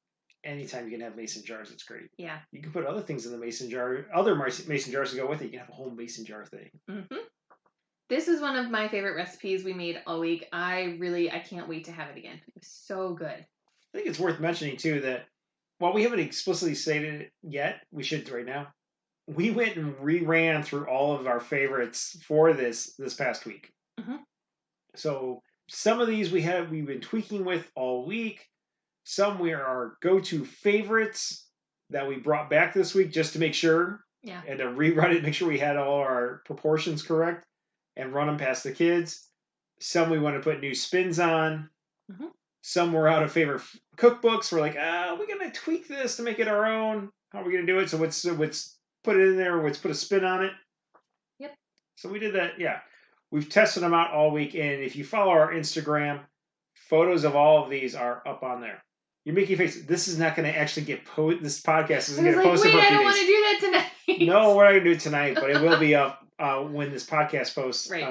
Anytime you can have mason jars, it's great. Yeah. You can put other things in the mason jar, other mason jars to go with it. You can have a whole mason jar thing. Mm-hmm. This is one of my favorite recipes we made all week. I can't wait to have it again. It was so good. I think it's worth mentioning, too, that while we haven't explicitly stated it yet, we should right now. We went and reran through all of our favorites for this past week. Mm-hmm. So some of these we've been tweaking with all week. Some were our go-to favorites that we brought back this week just to make sure. Yeah. And to rewrite it, make sure we had all our proportions correct. And run them past the kids. Some we want to put new spins on. Mm-hmm. Some were out of favorite cookbooks. We're like, we're going to tweak this to make it our own. How are we going to do it? So let's put it in there. Let's put a spin on it. Yep. So we did that. Yeah. We've tested them out all week. And if you follow our Instagram, photos of all of these are up on there. You're making a face. This is not going to actually get this podcast isn't going to post it for a few days. I don't want to do that tonight. No, we're not going to do it tonight, but it will be up when this podcast posts. Right.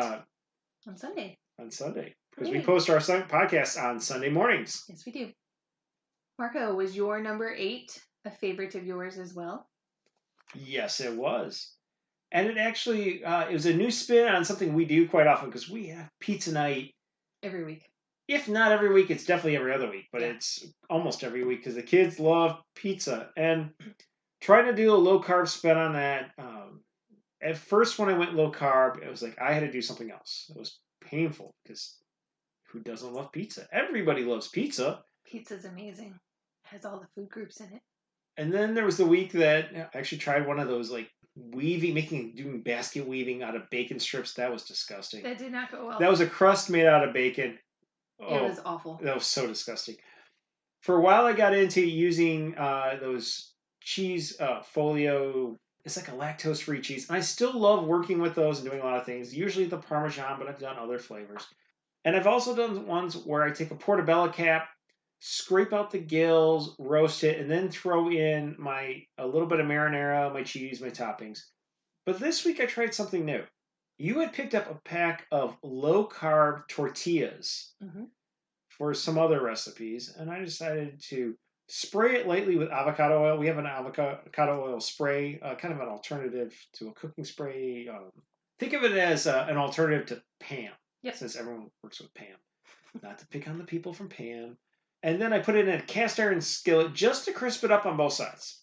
On Sunday. On Sunday. Because we post our podcasts on Sunday mornings. Yes, we do. Marco, was your number 8 a favorite of yours as well? Yes, it was. And it actually, it was a new spin on something we do quite often because we have pizza night. Every week. If not every week, it's definitely every other week, but Yeah. it's almost every week because the kids love pizza. And trying to do a low carb spin on that. At first, when I went low carb, it was like I had to do something else. It was painful because who doesn't love pizza? Everybody loves pizza. Pizza's amazing. Has all the food groups in it. And then there was the week that I actually tried one of those like doing basket weaving out of bacon strips. That was disgusting. That did not go well. That was a crust made out of bacon. It was awful. That was so disgusting. For a while, I got into using those cheese folio. It's like a lactose-free cheese. And I still love working with those and doing a lot of things. Usually the Parmesan, but I've done other flavors. And I've also done ones where I take a portobello cap, scrape out the gills, roast it, and then throw in a little bit of marinara, my cheese, my toppings. But this week I tried something new. You had picked up a pack of low-carb tortillas for some other recipes, and I decided to spray it lightly with avocado oil. We have an avocado oil spray, kind of an alternative to a cooking spray. Think of it as an alternative to Pam, since everyone works with Pam. Not to pick on the people from Pam. And then I put it in a cast iron skillet just to crisp it up on both sides.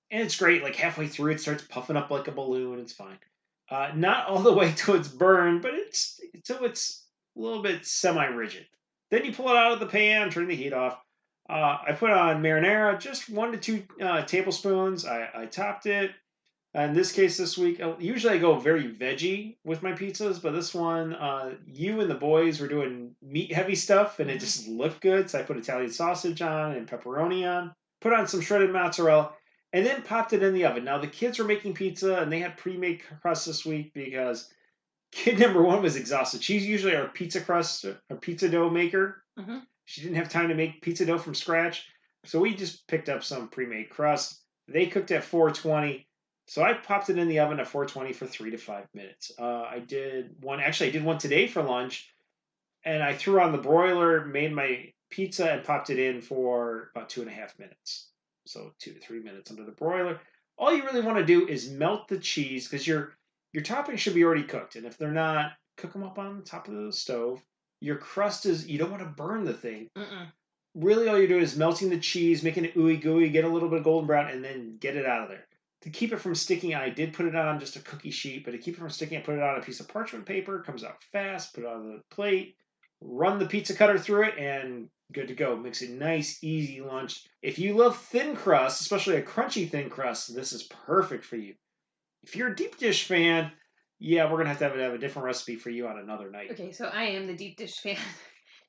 And it's great. Like halfway through, it starts puffing up like a balloon. It's fine. Not all the way till it's burned, but till it's a little bit semi-rigid. Then you pull it out of the pan, turn the heat off. I put on marinara, just 1 to 2 tablespoons. I topped it. In this case, this week, usually I go very veggie with my pizzas, but this one, you and the boys were doing meat-heavy stuff, and it just looked good. So I put Italian sausage on and pepperoni on, put on some shredded mozzarella, and then popped it in the oven. Now, the kids were making pizza, and they had pre-made crust this week because kid number 1 was exhausted. She's usually our pizza crust or pizza dough maker. She didn't have time to make pizza dough from scratch, so we just picked up some pre-made crust. They cooked at 420. So I popped it in the oven at 420 for 3 to 5 minutes. I did one today for lunch, and I threw on the broiler, made my pizza, and popped it in for about 2.5 minutes. So 2 to 3 minutes under the broiler. All you really want to do is melt the cheese because your toppings should be already cooked, and if they're not, cook them up on the top of the stove. Your crust you don't want to burn the thing. Really, all you're doing is melting the cheese, making it ooey gooey, get a little bit golden brown, and then get it out of there. To keep it from sticking, I did put it on just a cookie sheet, but to keep it from sticking, I put it on a piece of parchment paper. It comes out fast. Put it on the plate. Run the pizza cutter through it, and good to go. Makes a nice, easy lunch. If you love thin crust, especially a crunchy thin crust, this is perfect for you. If you're a deep dish fan, we're going to have a different recipe for you on another night. Okay, so I am the deep dish fan.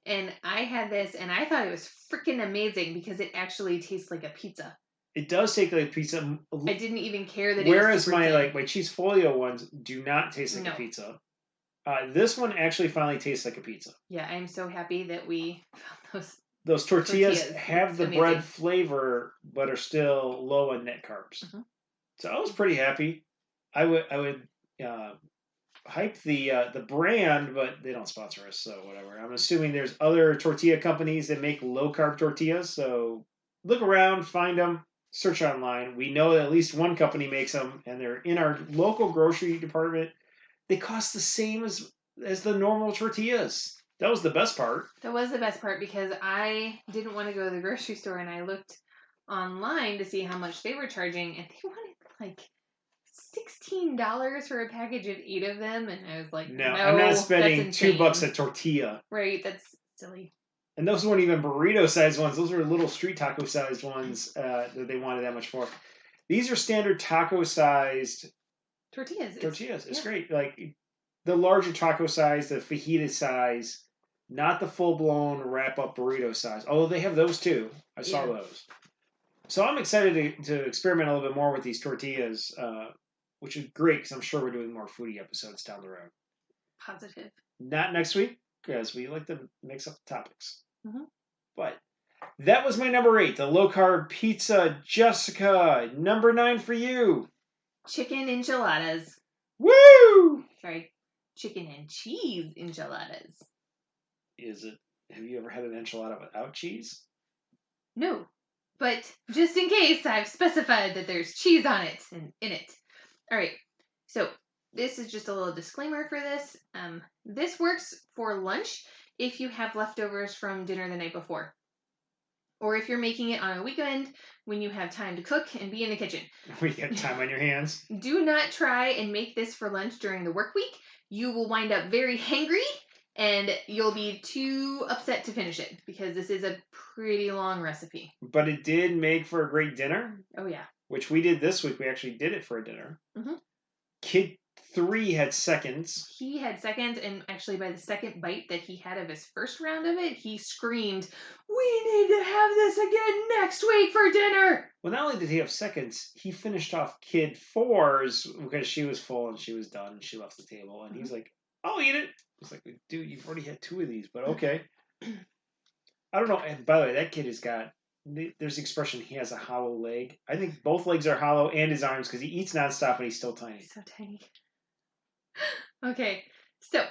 And I had this, and I thought it was freaking amazing because it actually tastes like a pizza. It does taste like pizza. I didn't even care that. Whereas my cheese folio ones do not taste like a pizza. This one actually finally tastes like a pizza. Yeah, I'm so happy that we found those tortillas have the bread flavor, but are still low in net carbs. So I was pretty happy. I would hype the brand, but they don't sponsor us, so whatever. I'm assuming there's other tortilla companies that make low carb tortillas. So look around, find them. Search online. We know that at least one company makes them, and they're in our local grocery department. They cost the same as the normal tortillas. That was the best part. That was the best part because I didn't want to go to the grocery store, and I looked online to see how much they were charging, and they wanted like $16 for a package of 8 of them, and I was like, no, I'm not spending $2 a tortilla. Right, that's silly. And those weren't even burrito-sized ones. Those were little street taco-sized ones that they wanted that much for. These are standard taco-sized tortillas. It's great. Like the larger taco size, the fajita size, not the full-blown wrap-up burrito size. Although they have those too. I saw those. So I'm excited to experiment a little bit more with these tortillas, which is great because I'm sure we're doing more foodie episodes down the road. Positive. Not next week because we like to mix up the topics. But that was my number 8, the low-carb pizza. Jessica, number 9 for you. Chicken enchiladas. Woo! Sorry, chicken and cheese enchiladas. Have you ever had an enchilada without cheese? No, but just in case, I've specified that there's cheese on it and in it. All right, so this is just a little disclaimer for this. This works for lunch if you have leftovers from dinner the night before. Or if you're making it on a weekend when you have time to cook and be in the kitchen. We got time on your hands. Do not try and make this for lunch during the work week. You will wind up very hangry and you'll be too upset to finish it because this is a pretty long recipe. But it did make for a great dinner. Oh, yeah. Which we did this week. We actually did it for a dinner. Mm-hmm. Kid 3 had seconds. He had seconds, and actually by the second bite that he had of his first round of it, he screamed, "We need to have this again next week for dinner!" Well, not only did he have seconds, he finished off Kid 4's because she was full and she was done and she left the table. And he's like, "I'll eat it." It's like, dude, you've already had 2 of these, but okay. I don't know. And by the way, that kid has got, there's the expression, he has a hollow leg. I think both legs are hollow and his arms because he eats nonstop and he's still tiny. He's so tiny. Okay, so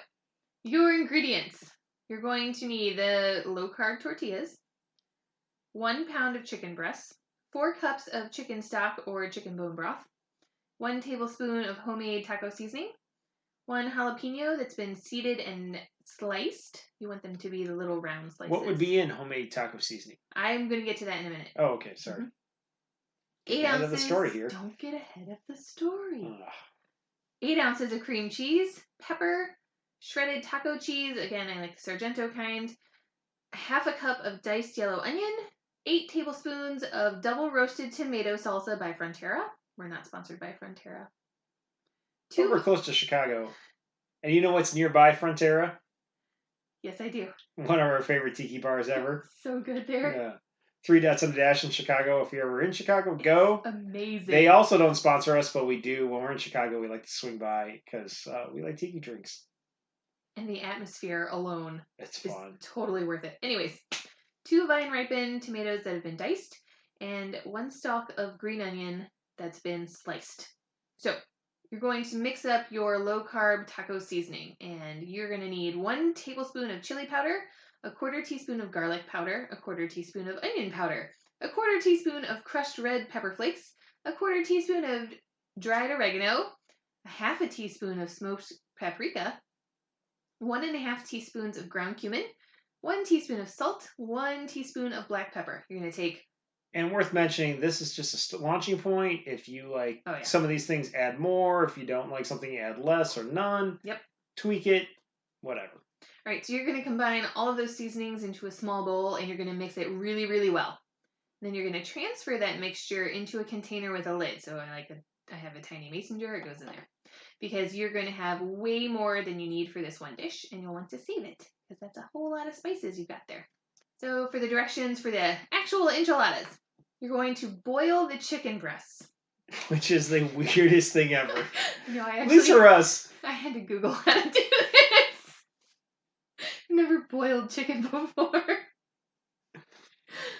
your ingredients. You're going to need the low-carb tortillas, 1 pound of chicken breasts, 4 cups of chicken stock or chicken bone broth, 1 tablespoon of homemade taco seasoning, 1 jalapeno that's been seeded and sliced. You want them to be the little round slices. What would be in homemade taco seasoning? I'm going to get to that in a minute. Oh, okay, sorry. 8 ounces. Of the story here. Don't get ahead of the story. 8 ounces of cream cheese, pepper, shredded taco cheese. Again, I like the Sargento kind. 1/2 cup of diced yellow onion. 8 tablespoons of double roasted tomato salsa by Frontera. We're not sponsored by Frontera. We're close to Chicago. And you know what's nearby Frontera? Yes, I do. One of our favorite tiki bars ever. So good there. Yeah. 3 Dots on the Dash in Chicago. If you're ever in Chicago, go. Amazing. They also don't sponsor us, but we do. When we're in Chicago, we like to swing by because we like tiki drinks. And the atmosphere alone It's is fun. totally worth it. Anyways, 2 vine-ripened tomatoes that have been diced and 1 stalk of green onion that's been sliced. So you're going to mix up your low-carb taco seasoning, and you're going to need 1 tablespoon of chili powder, 1/4 teaspoon of garlic powder, 1/4 teaspoon of onion powder, 1/4 teaspoon of crushed red pepper flakes, 1/4 teaspoon of dried oregano, 1/2 teaspoon of smoked paprika, 1.5 teaspoons of ground cumin, 1 teaspoon of salt, 1 teaspoon of black pepper. You're going to take. And worth mentioning, this is just a launching point. If you like some of these things, add more. If you don't like something, add less or none. Yep. Tweak it, whatever. All right, so you're going to combine all of those seasonings into a small bowl, and you're going to mix it really, really well. Then you're going to transfer that mixture into a container with a lid. So I have a tiny mason jar. It goes in there. Because you're going to have way more than you need for this one dish, and you'll want to save it, because that's a whole lot of spices you've got there. So for the directions for the actual enchiladas, you're going to boil the chicken breasts. Which is the weirdest thing ever. No, At least for us. I had to Google how to do this. Never boiled chicken before. All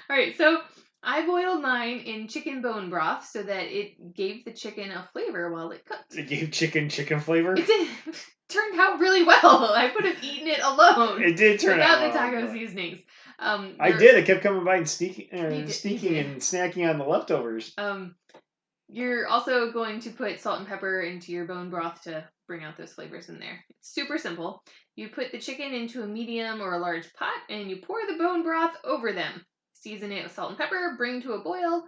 right, so I boiled mine in chicken bone broth so that it gave the chicken a flavor while it cooked. It gave chicken flavor? It did. Turned out really well. I would have eaten it alone. It did turn out well. Without the taco seasonings. I did. I kept coming by and sneaking and snacking on the leftovers. You're also going to put salt and pepper into your bone broth to bring out those flavors in there. It's super simple. You put the chicken into a medium or a large pot, and you pour the bone broth over them. Season it with salt and pepper, bring to a boil.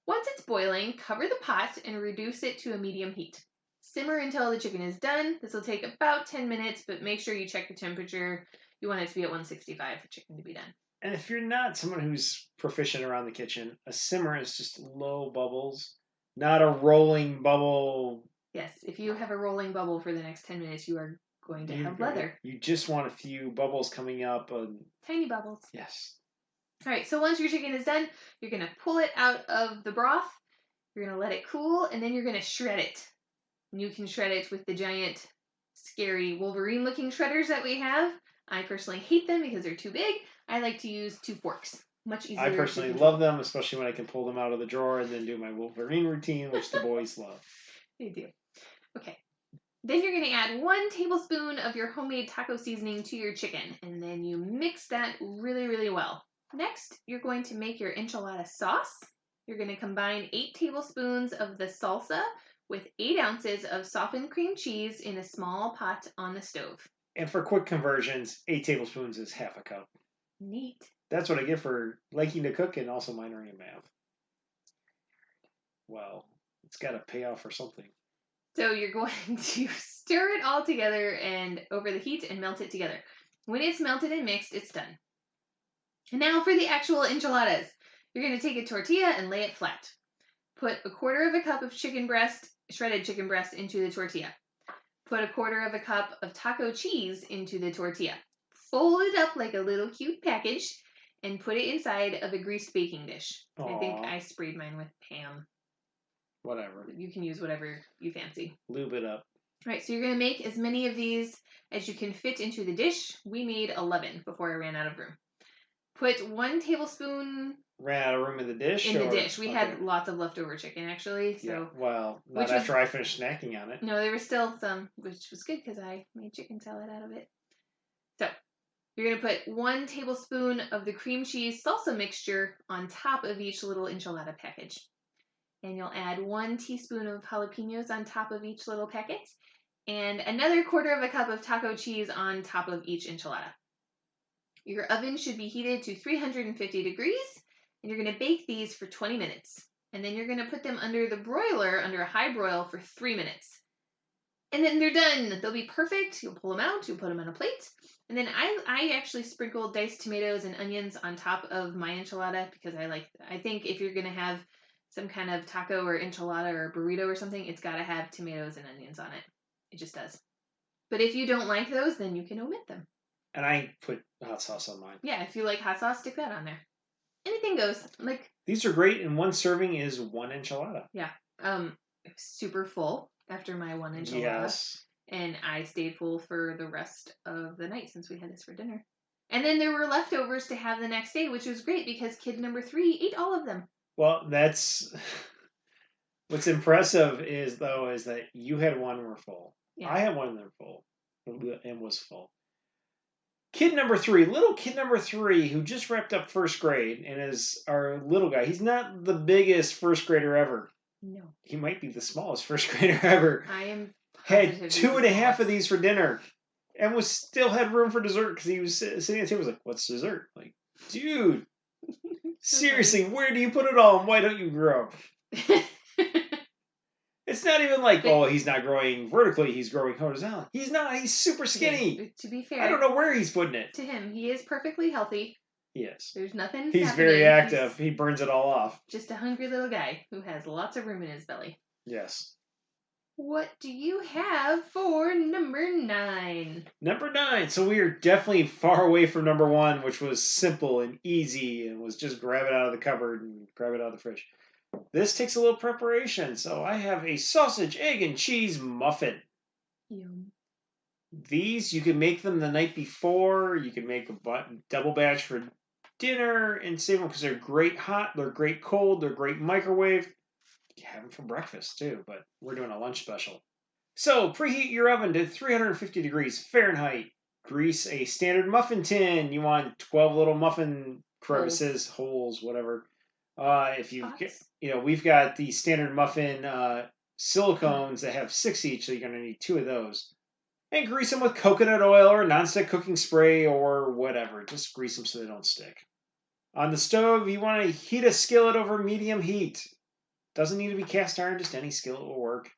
Once it's boiling, cover the pot and reduce it to a medium heat. Simmer until the chicken is done. This will take about 10 minutes, but make sure you check the temperature. You want it to be at 165 for chicken to be done. And if you're not someone who's proficient around the kitchen, a simmer is just low bubbles, not a rolling bubble. Yes, if you have a rolling bubble for the next 10 minutes, you are going to have leather. You just want a few bubbles coming up. Tiny bubbles. Yes. All right, so once your chicken is done, you're going to pull it out of the broth. You're going to let it cool, and then you're going to shred it. And you can shred it with the giant, scary Wolverine-looking shredders that we have. I personally hate them because they're too big. I like to use 2 forks. Much easier. I personally love them, especially when I can pull them out of the drawer and then do my Wolverine routine, which the boys love. They do. Okay. Then you're going to add 1 tablespoon of your homemade taco seasoning to your chicken, and then you mix that really, really well. Next, you're going to make your enchilada sauce. You're going to combine 8 tablespoons of the salsa with 8 ounces of softened cream cheese in a small pot on the stove. And for quick conversions, 8 tablespoons is half a cup. Neat. That's what I get for liking to cook and also minoring in math. Well, it's got to pay off for something. So you're going to stir it all together and over the heat and melt it together. When it's melted and mixed, it's done. And now for the actual enchiladas. You're going to take a tortilla and lay it flat. Put a quarter of a cup of shredded chicken breast into the tortilla. Put a quarter of a cup of taco cheese into the tortilla. Fold it up like a little cute package and put it inside of a greased baking dish. Aww. I think I sprayed mine with Pam. Whatever. You can use whatever you fancy. Lube it up. All right, so you're going to make as many of these as you can fit into the dish. We made 11 before I ran out of room. Put 1 tablespoon... Ran out of room in the dish? In the dish. We had lots of leftover chicken, actually. So, yeah, well, not after I finished snacking on it. No, there was still some, which was good because I made chicken salad out of it. So, you're going to put 1 tablespoon of the cream cheese salsa mixture on top of each little enchilada package. And you'll add 1 teaspoon of jalapenos on top of each little packet. And another quarter of a cup of taco cheese on top of each enchilada. Your oven should be heated to 350 degrees. And you're going to bake these for 20 minutes. And then you're going to put them under the broiler, under a high broil, for 3 minutes. And then they're done. They'll be perfect. You'll pull them out. You'll put them on a plate. And then I actually sprinkled diced tomatoes and onions on top of my enchilada because I think if you're going to have some kind of taco or enchilada or burrito or something, it's got to have tomatoes and onions on it. It just does. But if you don't like those, then you can omit them. And I put hot sauce on mine. Yeah, if you like hot sauce, stick that on there. Anything goes. These are great, and 1 serving is 1 enchilada. Yeah. It was super full after my 1 enchilada. Yes. And I stayed full for the rest of the night since we had this for dinner. And then there were leftovers to have the next day, which was great because kid number 3 ate all of them. Well, that's what's impressive is that you had 1 were full. Yeah. I had 1 that were full and was full. Little kid number 3, who just wrapped up 1st grade and is our little guy. He's not the biggest 1st grader ever. No. He might be the smallest 1st grader ever. I am had 2.5 of these for dinner and still had room for dessert because he was sitting at the table. Was like, what's dessert? Like, dude, seriously, where do you put it all and why don't you grow? It's not even like, he's not growing vertically, he's growing horizontally. He's not, he's super skinny. Yeah, to be fair. I don't know where he's putting it. To him, he is perfectly healthy. Yes. There's nothing He's happening. Very active. He burns it all off. Just a hungry little guy who has lots of room in his belly. Yes. What do you have for number 9? Number 9. So we are definitely far away from number 1, which was simple and easy and was just grab it out of the cupboard and grab it out of the fridge. This takes a little preparation, so I have a sausage, egg, and cheese muffin. Yum. These, you can make them the night before. You can make a double batch for dinner and save them because they're great hot, they're great cold, they're great microwave. You have them for breakfast too, but we're doing a lunch special. So preheat your oven to 350 degrees Fahrenheit. Grease a standard muffin tin. You want 12 little muffin crevices, holes, whatever. If you get, we've got the standard muffin silicones that have 6 each, so you're going to need 2 of those. And grease them with coconut oil or nonstick cooking spray or whatever. Just grease them so they don't stick. On the stove, you want to heat a skillet over medium heat. Doesn't need to be cast iron, just any skillet will work.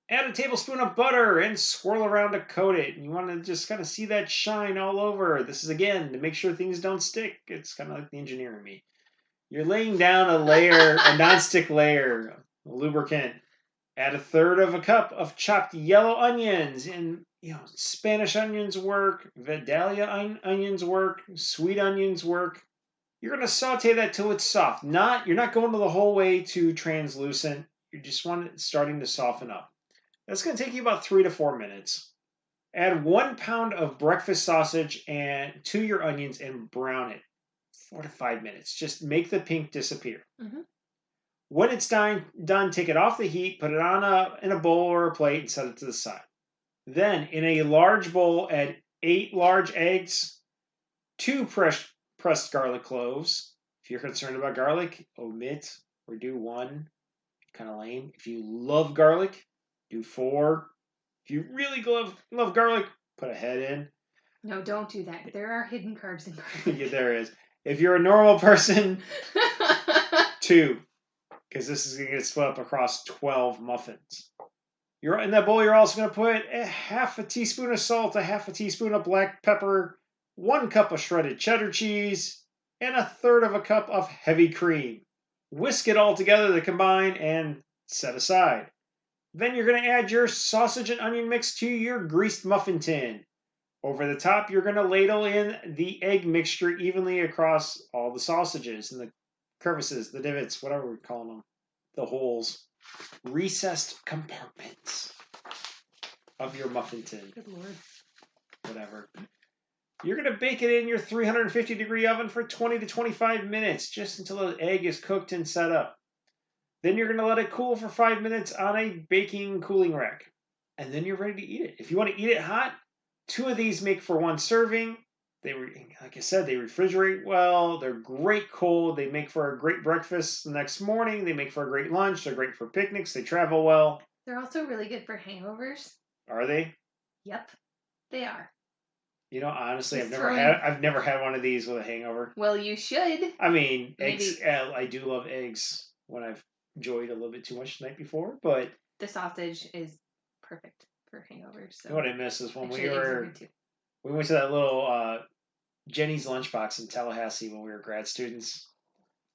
Add a tablespoon of butter and swirl around to coat it. And you want to just kind of see that shine all over. This is, again, to make sure things don't stick. It's kind of like the engineer in me. You're laying down a layer, a nonstick layer, a lubricant. Add 1/3 of a cup of chopped yellow onions. And, Spanish onions work, Vidalia onions work, sweet onions work. You're going to saute that till it's soft. You're not going to the whole way to translucent. You just want it starting to soften up. That's going to take you about 3 to 4 minutes. Add 1 pound of breakfast sausage to your onions and brown it 4 to 5 minutes. Just make the pink disappear. Mm-hmm. When it's done, take it off the heat, put it on in a bowl or a plate, and set it to the side. Then, in a large bowl, add 8 large eggs, 2 pressed garlic cloves. If you're concerned about garlic, omit or do 1. Kind of lame. If you love garlic, do 4. If you really love garlic, put a head in. No, don't do that. There are hidden carbs in bread. Yeah, there is. If you're a normal person, 2, because this is going to get split up across 12 muffins. In that bowl, you're also going to put a half a teaspoon of salt, a half a teaspoon of black pepper, 1 cup of shredded cheddar cheese, and a third of a cup of heavy cream. Whisk it all together to combine and set aside. Then you're going to add your sausage and onion mix to your greased muffin tin. Over the top, you're going to ladle in the egg mixture evenly across all the sausages and the crevices, the divots, whatever we're calling them, the holes, recessed compartments of your muffin tin. Good Lord. Whatever. You're going to bake it in your 350-degree oven for 20 to 25 minutes, just until the egg is cooked and set up. Then you're going to let it cool for 5 minutes on a baking cooling rack. And then you're ready to eat it. If you want to eat it hot, 2 of these make for 1 serving. Like I said, they refrigerate well. They're great cold. They make for a great breakfast the next morning. They make for a great lunch. They're great for picnics. They travel well. They're also really good for hangovers. Are they? Yep, they are. You know, honestly, Just I've never had one of these with a hangover. Well, you should. I mean, Maybe. Eggs. I do love eggs when I've enjoyed a little bit too much the night before, but the sausage is perfect for hangovers. So. You know what I miss is when Actually, we went to that little Jenny's lunchbox in Tallahassee when we were grad students.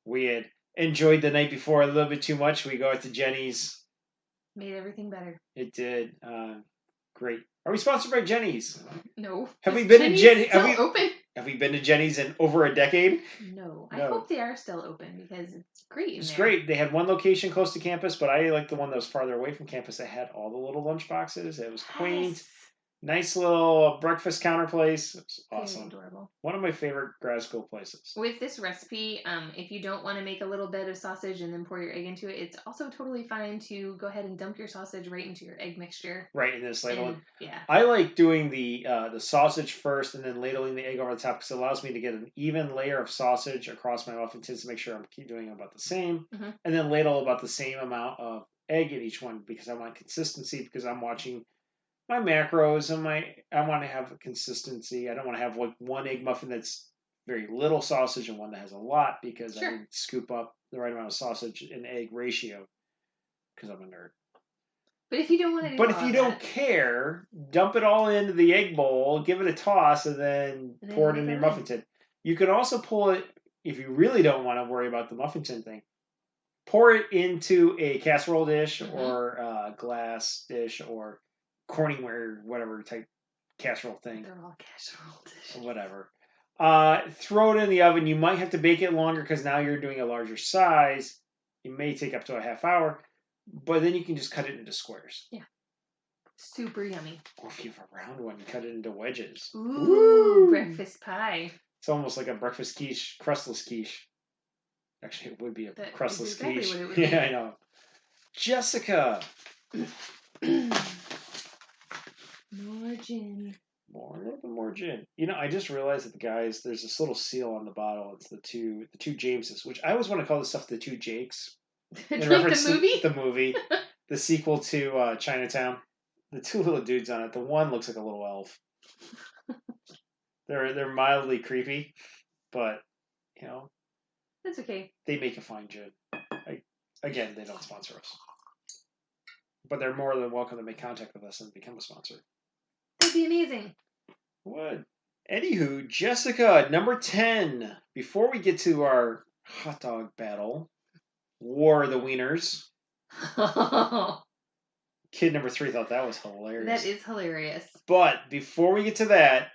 We had enjoyed the night before a little bit too much. We go out to Jenny's. Made everything better. It did. Great. Are we sponsored by Jenny's? No. Have we been Jenny's to Jenny's? open? Have we been to Jenny's in over a decade? No. I hope they are still open because it's great. It's great. They had one location close to campus, but I like the one that was farther away from campus. That had all the little lunch boxes. It was quaint. Nice little breakfast counter place. It was awesome. Very adorable. One of my favorite grad school places. With this recipe, if you don't want to make a little bit of sausage and then pour your egg into it, it's also totally fine to go ahead and dump your sausage right into your egg mixture. Right in this ladle. Yeah. I like doing the sausage first and then ladling the egg over the top because it allows me to get an even layer of sausage across my muffin tins to make sure I'm keep doing about the same, and then ladle about the same amount of egg in each one because I want consistency because I'm watching my macros and I want to have consistency. I don't want to have like one egg muffin that's very little sausage and one that has a lot because I need to scoop up the right amount of sausage and egg ratio because I'm a nerd. But if you don't want to do But if you don't care, dump it all into the egg bowl, give it a toss, and then pour it in your muffin tin. You can also pull it, if you really don't want to worry about the muffin tin thing, pour it into a casserole dish or a glass dish or Corningware, whatever type casserole thing. They're all casserole dishes. Whatever. Throw it in the oven. You might have to bake it longer because now you're doing a larger size. It may take up to a half hour, but then you can just cut it into squares. Yeah. Super yummy. Or if you have a round one, you cut it into wedges. Ooh. Breakfast pie. It's almost like a breakfast quiche, crustless quiche. Actually, it would be a crustless quiche. What it would be. I know. Jessica. More gin. More gin. You know, I just realized that there's this little seal on the bottle. It's the two Jameses, which I always want to call this stuff the two Jakes. Like the movie? The movie. The sequel to Chinatown. The 2 little dudes on it. The one looks like a little elf. They're mildly creepy, but you know. That's okay. They make a fine gin. Again, they don't sponsor us. But they're more than welcome to make contact with us and become a sponsor. That'd be amazing. Would. Anywho, Jessica, number 10. Before we get to our hot dog battle, War of the Wieners. Kid number 3 thought that was hilarious. That is hilarious. But before we get to that,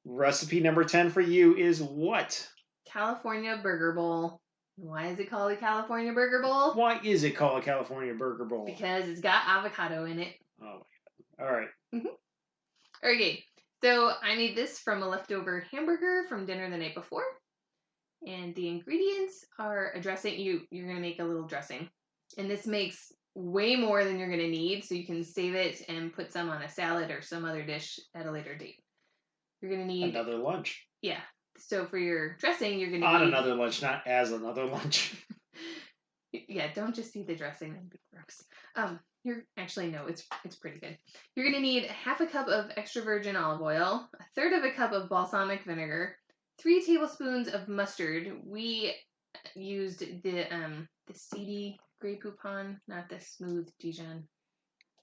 recipe number 10 for you is what? California Burger Bowl. Why is it called a California Burger Bowl? Why is it called a California Burger Bowl? Because it's got avocado in it. Oh my god. All right. Okay, so I made this from a leftover hamburger from dinner the night before. And the ingredients are a dressing. You're going to make a little dressing. And this makes way more than you're going to need, so you can save it and put some on a salad or some other dish at a later date. You're going to need... Another lunch. Yeah. So for your dressing, you're going to need... On another lunch, not as another lunch. Yeah, don't just eat the dressing. That'd be gross. Actually, no, it's pretty good. You're going to need half a cup of extra virgin olive oil, a third of a cup of balsamic vinegar, 3 tablespoons of mustard. We used the seedy Grey Poupon, not the smooth Dijon.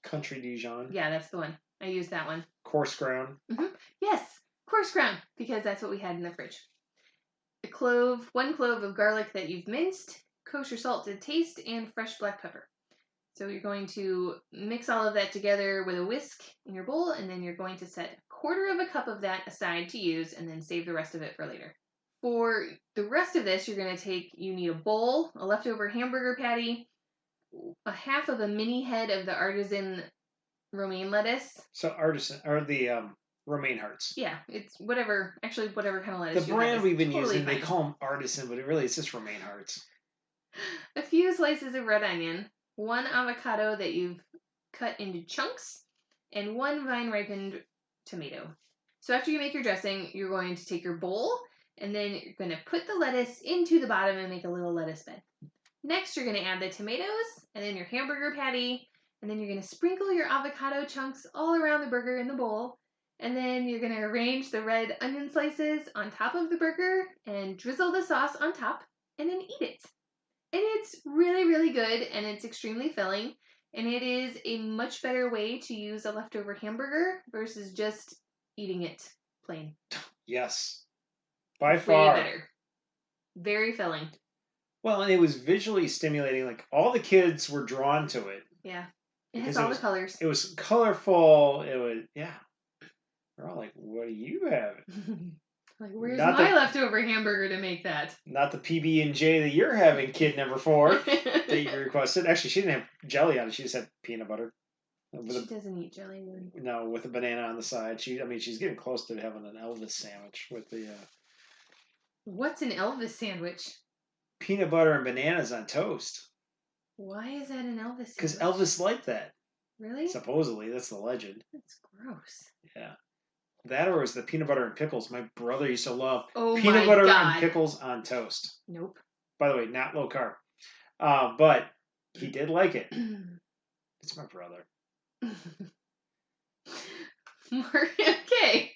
Country Dijon. Yeah, that's the one. I used that one. Coarse ground. Yes, coarse ground, because that's what we had in the fridge. One clove of garlic that you've minced, kosher salt to taste, and fresh black pepper. So you're going to mix all of that together with a whisk in your bowl, and then you're going to set 1/4 of a cup of that aside to use, and then save the rest of it for later. For the rest of this, you need a bowl, a leftover hamburger patty, a half of a mini head of the artisan romaine lettuce. So artisan, or the romaine hearts. Yeah, it's whatever kind of lettuce The you brand have we've been totally using, fine. they call them artisan, but it's just romaine hearts. A few slices of red onion, 1 avocado that you've cut into chunks, and 1 vine-ripened tomato. So after you make your dressing, you're going to take your bowl, and then you're going to put the lettuce into the bottom and make a little lettuce bed. Next, you're going to add the tomatoes, and then your hamburger patty, and then you're going to sprinkle your avocado chunks all around the burger in the bowl, and then you're going to arrange the red onion slices on top of the burger and drizzle the sauce on top, and then eat it. And it's really, really good, and it's extremely filling, and it is a much better way to use a leftover hamburger versus just eating it plain. Yes. By far. Way better. Very filling. Well, and it was visually stimulating. Like, all the kids were drawn to it. Yeah. It has all the colors. It was colorful. It was, yeah. They're all like, what do you have? Like, where's my leftover hamburger to make that? Not the PB&J that you're having, kid number 4, that you requested. Actually, she didn't have jelly on it. She just had peanut butter. She doesn't eat jelly. No, with a banana on the side. She's getting close to having an Elvis sandwich with the... What's an Elvis sandwich? Peanut butter and bananas on toast. Why is that an Elvis sandwich? Because Elvis liked that. Really? Supposedly. That's the legend. That's gross. Yeah. That, or was the peanut butter and pickles. My brother used to love peanut butter and pickles on toast. Nope. By the way, not low carb. But he did like it. It's my brother. Okay.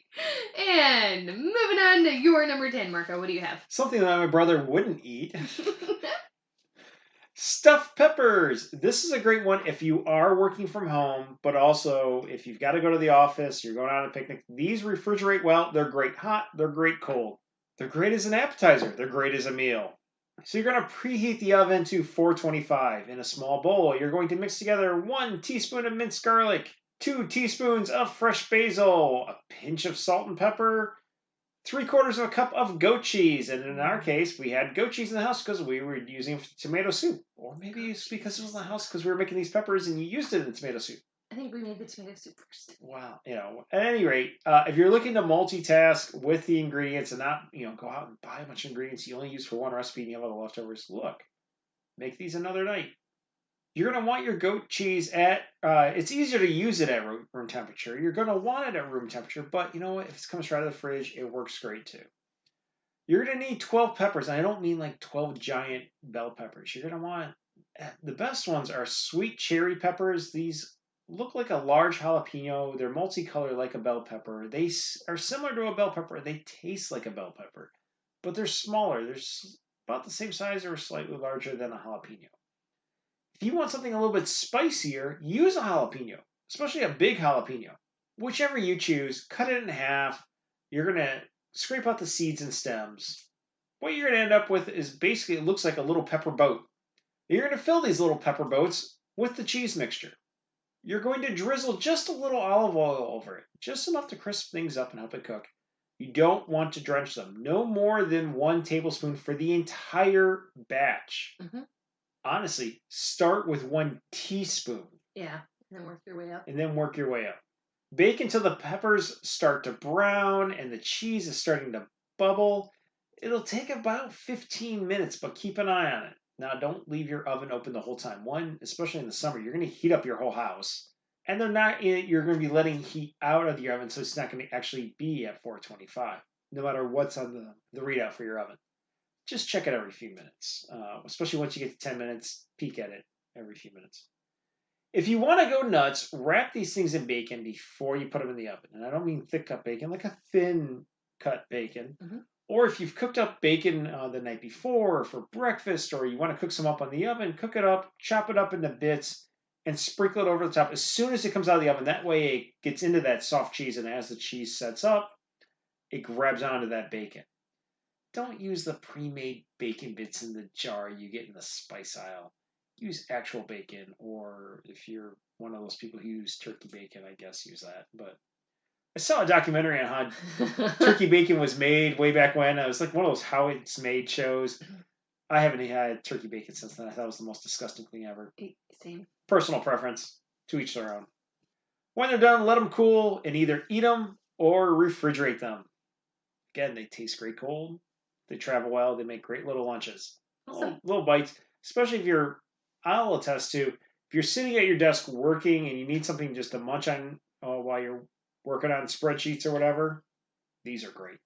And moving on to your number 10, Marco. What do you have? Something that my brother wouldn't eat. Stuffed peppers. This is a great one if you are working from home, but also if you've got to go to the office, you're going on a picnic. These refrigerate well. They're great hot. They're great cold. They're great as an appetizer. They're great as a meal. So you're going to preheat the oven to 425. In a small bowl, you're going to mix together 1 teaspoon of minced garlic, 2 teaspoons of fresh basil, a pinch of salt and pepper, 3/4 of a cup of goat cheese. And in our case, we had goat cheese in the house because we were using tomato soup. Or maybe it's because it was in the house because we were making these peppers and you used it in the tomato soup. I think we made the tomato soup first. Wow. At any rate, if you're looking to multitask with the ingredients and not, go out and buy a bunch of ingredients you only use for one recipe and you have all the leftovers, look, make these another night. You're going to want your goat cheese it's easier to use it at room temperature. You're going to want it at room temperature, but you know what? If it comes right out of the fridge, it works great too. You're going to need 12 peppers, and I don't mean like 12 giant bell peppers. You're going to want, the best ones are sweet cherry peppers. These look like a large jalapeno. They're multicolored like a bell pepper. They are similar to a bell pepper. They taste like a bell pepper, but they're smaller. They're about the same size or slightly larger than a jalapeno. If you want something a little bit spicier, use a jalapeno, especially a big jalapeno. Whichever you choose, cut it in half. You're going to scrape out the seeds and stems. What you're going to end up with is basically, it looks like a little pepper boat. You're going to fill these little pepper boats with the cheese mixture. You're going to drizzle just a little olive oil over it, just enough to crisp things up and help it cook. You don't want to drench them. No more than 1 tablespoon for the entire batch. Mm-hmm. Honestly, start with 1 teaspoon. Yeah, and then work your way up. Bake until the peppers start to brown and the cheese is starting to bubble. It'll take about 15 minutes, but keep an eye on it. Now, don't leave your oven open the whole time. Especially in the summer, you're going to heat up your whole house. And you're going to be letting heat out of your oven, so it's not going to actually be at 425, no matter what's on the readout for your oven. Just check it every few minutes, especially once you get to 10 minutes, peek at it every few minutes. If you want to go nuts, wrap these things in bacon before you put them in the oven. And I don't mean thick cut bacon, like a thin cut bacon. Mm-hmm. Or if you've cooked up bacon the night before or for breakfast, or you want to cook some up on the oven, cook it up, chop it up into bits, and sprinkle it over the top as soon as it comes out of the oven. That way it gets into that soft cheese, and as the cheese sets up, it grabs onto that bacon. Don't use the pre-made bacon bits in the jar you get in the spice aisle. Use actual bacon, or if you're one of those people who use turkey bacon, I guess use that. But I saw a documentary on how turkey bacon was made way back when. It was like one of those how it's made shows. I haven't had turkey bacon since then. I thought it was the most disgusting thing ever. Same. Personal preference. To each their own. When they're done, let them cool and either eat them or refrigerate them. Again, they taste great cold. They travel well. They make great little lunches. Awesome. Little bites. Especially if you're, I'll attest to, if you're sitting at your desk working and you need something just to munch on while you're working on spreadsheets or whatever, these are great.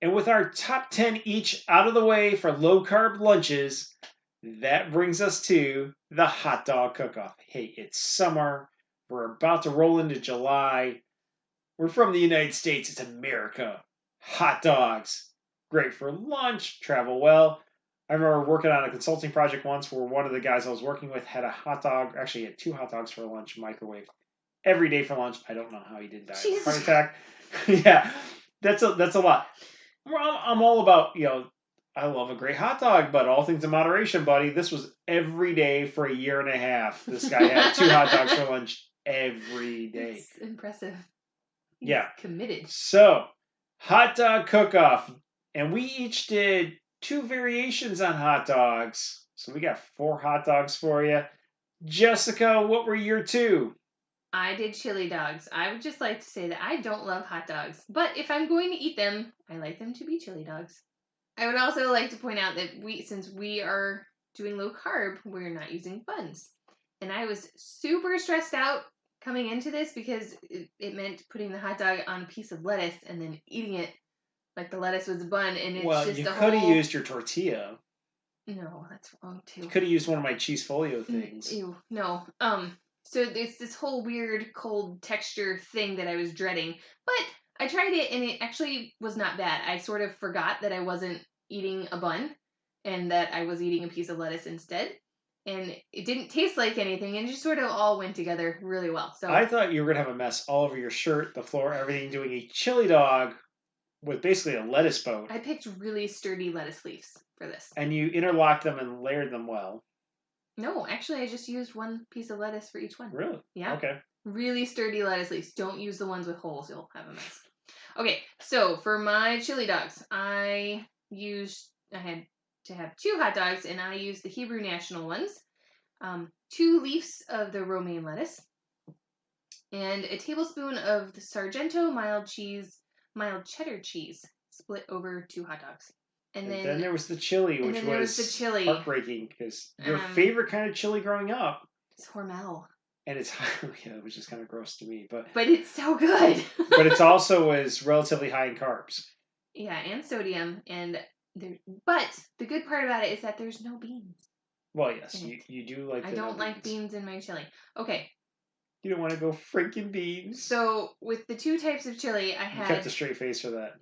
And with our top 10 each out of the way for low carb lunches, that brings us to the hot dog cook-off. Hey, it's summer. We're about to roll into July. We're from the United States. It's America. Hot dogs. Great for lunch. Travel well. I remember working on a consulting project once where one of the guys I was working with had a hot dog. Actually, he had 2 hot dogs for lunch, microwave every day for lunch. I don't know how he didn't die of a heart attack. Yeah, that's a lot. I'm all about, I love a great hot dog, but all things in moderation, buddy. This was every day for a year and a half. This guy had 2 hot dogs for lunch every day. It's impressive. He's yeah. Committed. So, hot dog cook-off. And we each did 2 variations on hot dogs. So we got 4 hot dogs for you. Jessica, what were your 2? I did chili dogs. I would just like to say that I don't love hot dogs, but if I'm going to eat them, I like them to be chili dogs. I would also like to point out that since we are doing low carb, we're not using buns. And I was super stressed out coming into this because it meant putting the hot dog on a piece of lettuce and then eating it like the lettuce was a bun. And it's just you could have used your tortilla. No, that's wrong too. You could have used one of my cheese folio things. Ew, no. So it's this whole weird cold texture thing that I was dreading. But I tried it and it actually was not bad. I sort of forgot that I wasn't eating a bun and that I was eating a piece of lettuce instead. And it didn't taste like anything and just sort of all went together really well. So I thought you were going to have a mess all over your shirt, the floor, everything, doing a chili dog with basically a lettuce boat. I picked really sturdy lettuce leaves for this. And you interlocked them and layered them well. No, actually, I just used one piece of lettuce for each one. Really? Yeah. Okay. Really sturdy lettuce leaves. Don't use the ones with holes. You'll have a mess. Okay, so for my chili dogs, I had to have 2 hot dogs, and I used the Hebrew National ones, 2 leaves of the romaine lettuce, and a tablespoon of the Sargento mild cheddar cheese, split over 2 hot dogs. And then there was the chili, which was heartbreaking because your favorite kind of chili growing up. It's Hormel. And it's which is kind of gross to me, but it's so good. But it's also is relatively high in carbs. Yeah, and sodium, but the good part about it is that there's no beans. Well, yes, you do like. I don't like beans in my chili. Okay. You don't want to go freaking beans. So with the 2 types of chili, You kept a straight face for that.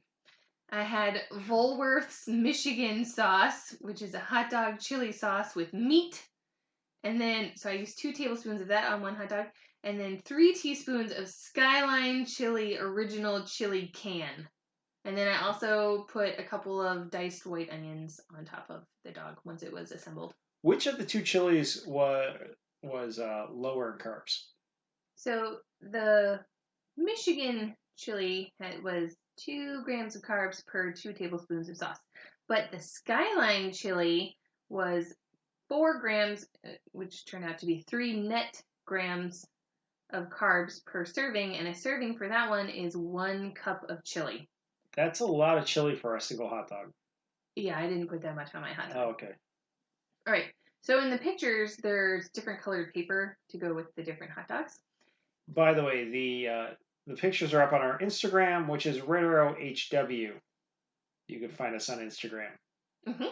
I had Woolworth's Michigan sauce, which is a hot dog chili sauce with meat. And then, so I used 2 tablespoons of that on 1 hot dog. And then 3 teaspoons of Skyline Chili Original Chili Can. And then I also put a couple of diced white onions on top of the dog once it was assembled. Which of the 2 chilies was lower in carbs? So the Michigan chili was 2 grams of carbs per 2 tablespoons of sauce. But the Skyline chili was 4 grams, which turned out to be 3 net grams of carbs per serving. And a serving for that one is 1 cup of chili. That's a lot of chili for a single hot dog. Yeah, I didn't put that much on my hot dog. Oh, okay. All right. So in the pictures, there's different colored paper to go with the different hot dogs. By the way, the pictures are up on our Instagram, which is RedArrowHW. You can find us on Instagram. Mm-hmm.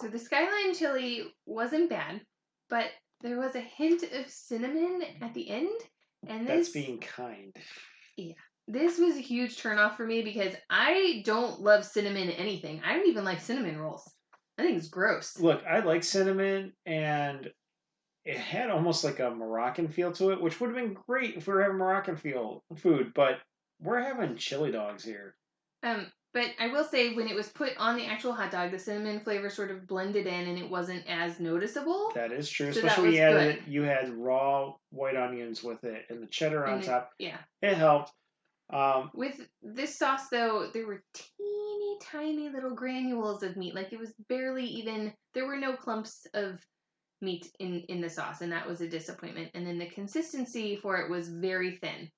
So the Skyline chili wasn't bad, but there was a hint of cinnamon at the end, and That's being kind. Yeah. This was a huge turnoff for me because I don't love cinnamon in anything. I don't even like cinnamon rolls. I think it's gross. Look, I like cinnamon, and it had almost like a Moroccan feel to it, which would have been great if we were having Moroccan feel food, but we're having chili dogs here. But I will say when it was put on the actual hot dog, the cinnamon flavor sort of blended in and it wasn't as noticeable. That is true, So especially that when was good. you had raw white onions with it and the cheddar on top. Yeah. It helped. With this sauce, though, there were teeny tiny little granules of meat. Like it was barely even, there were no clumps of meat in the sauce, and that was a disappointment. And then the consistency for it was very thin.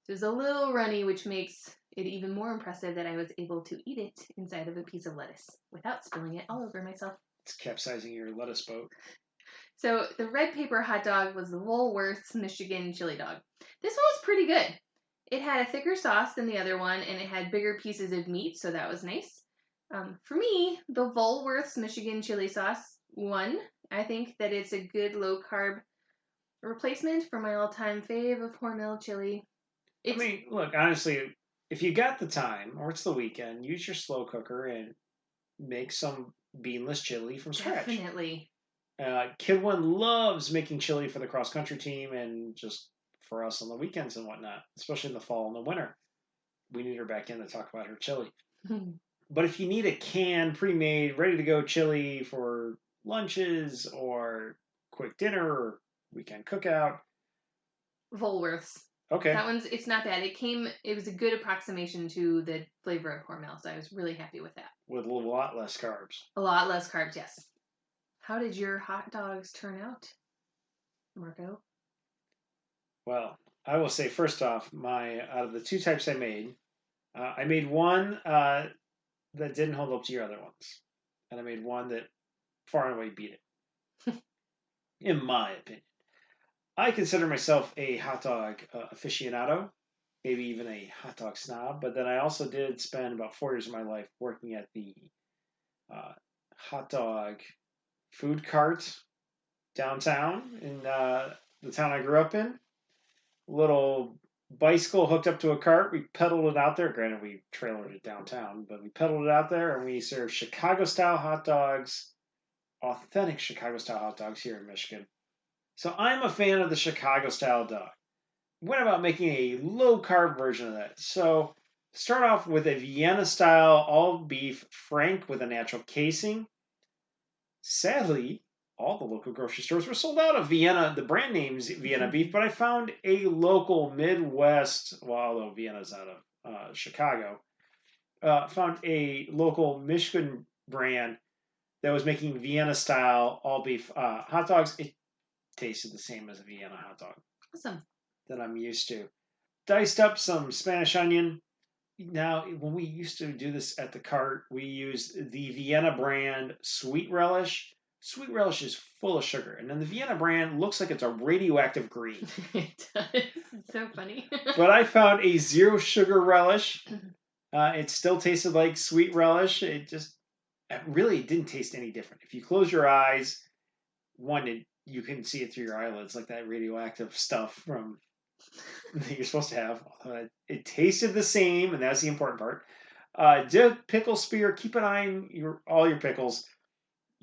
So it was a little runny, which makes it even more impressive that I was able to eat it inside of a piece of lettuce without spilling it all over myself. It's capsizing your lettuce boat. So the red paper hot dog was the Woolworth's Michigan chili dog. This one was pretty good. It had a thicker sauce than the other one, and it had bigger pieces of meat, so that was nice. For me, the Woolworth's Michigan chili sauce won. I think that it's a good low-carb replacement for my all-time fave of Hormel chili. I mean, look, honestly, if you got the time, or it's the weekend, use your slow cooker and make some beanless chili from scratch. Definitely. Kid One loves making chili for the cross-country team and just for us on the weekends and whatnot, especially in the fall and the winter. We need her back in to talk about her chili. But if you need a can, pre-made, ready-to-go chili for lunches or quick dinner or weekend cookout. Woolworths. Okay. That one's, it's not bad. It was a good approximation to the flavor of Hormel, so I was really happy with that. With a lot less carbs. A lot less carbs, yes. How did your hot dogs turn out, Marco? Well, I will say first off, out of the two types I made one that didn't hold up to your other ones, and I made one that far and away beat it, in my opinion. I consider myself a hot dog aficionado, maybe even a hot dog snob, but then I also did spend about 4 years of my life working at the hot dog food cart downtown in the town I grew up in. Little bicycle hooked up to a cart. We pedaled it out there. Granted, we trailered it downtown, but we pedaled it out there and we served Chicago-style hot dogs, authentic Chicago-style hot dogs here in Michigan. So I'm a fan of the Chicago-style dog. Went about making a low-carb version of that. So start off with a Vienna-style all-beef frank with a natural casing. Sadly, all the local grocery stores were sold out of Vienna, the brand name's Vienna beef, but I found a local Midwest, well, although Vienna's out of Chicago, found a local Michigan brand that was making Vienna-style all-beef hot dogs. It tasted the same as a Vienna hot dog. Awesome. That I'm used to. Diced up some Spanish onion. Now, when we used to do this at the cart, we used the Vienna brand sweet relish. Sweet relish is full of sugar, and then the Vienna brand looks like it's a radioactive green. It does. It's so funny. But I found a zero sugar relish. It still tasted like sweet relish. It really didn't taste any different. If you close your eyes, you can see it through your eyelids, like that radioactive stuff from that you're supposed to have. It tasted the same, and that's the important part. Dip pickle spear. Keep an eye on all your pickles.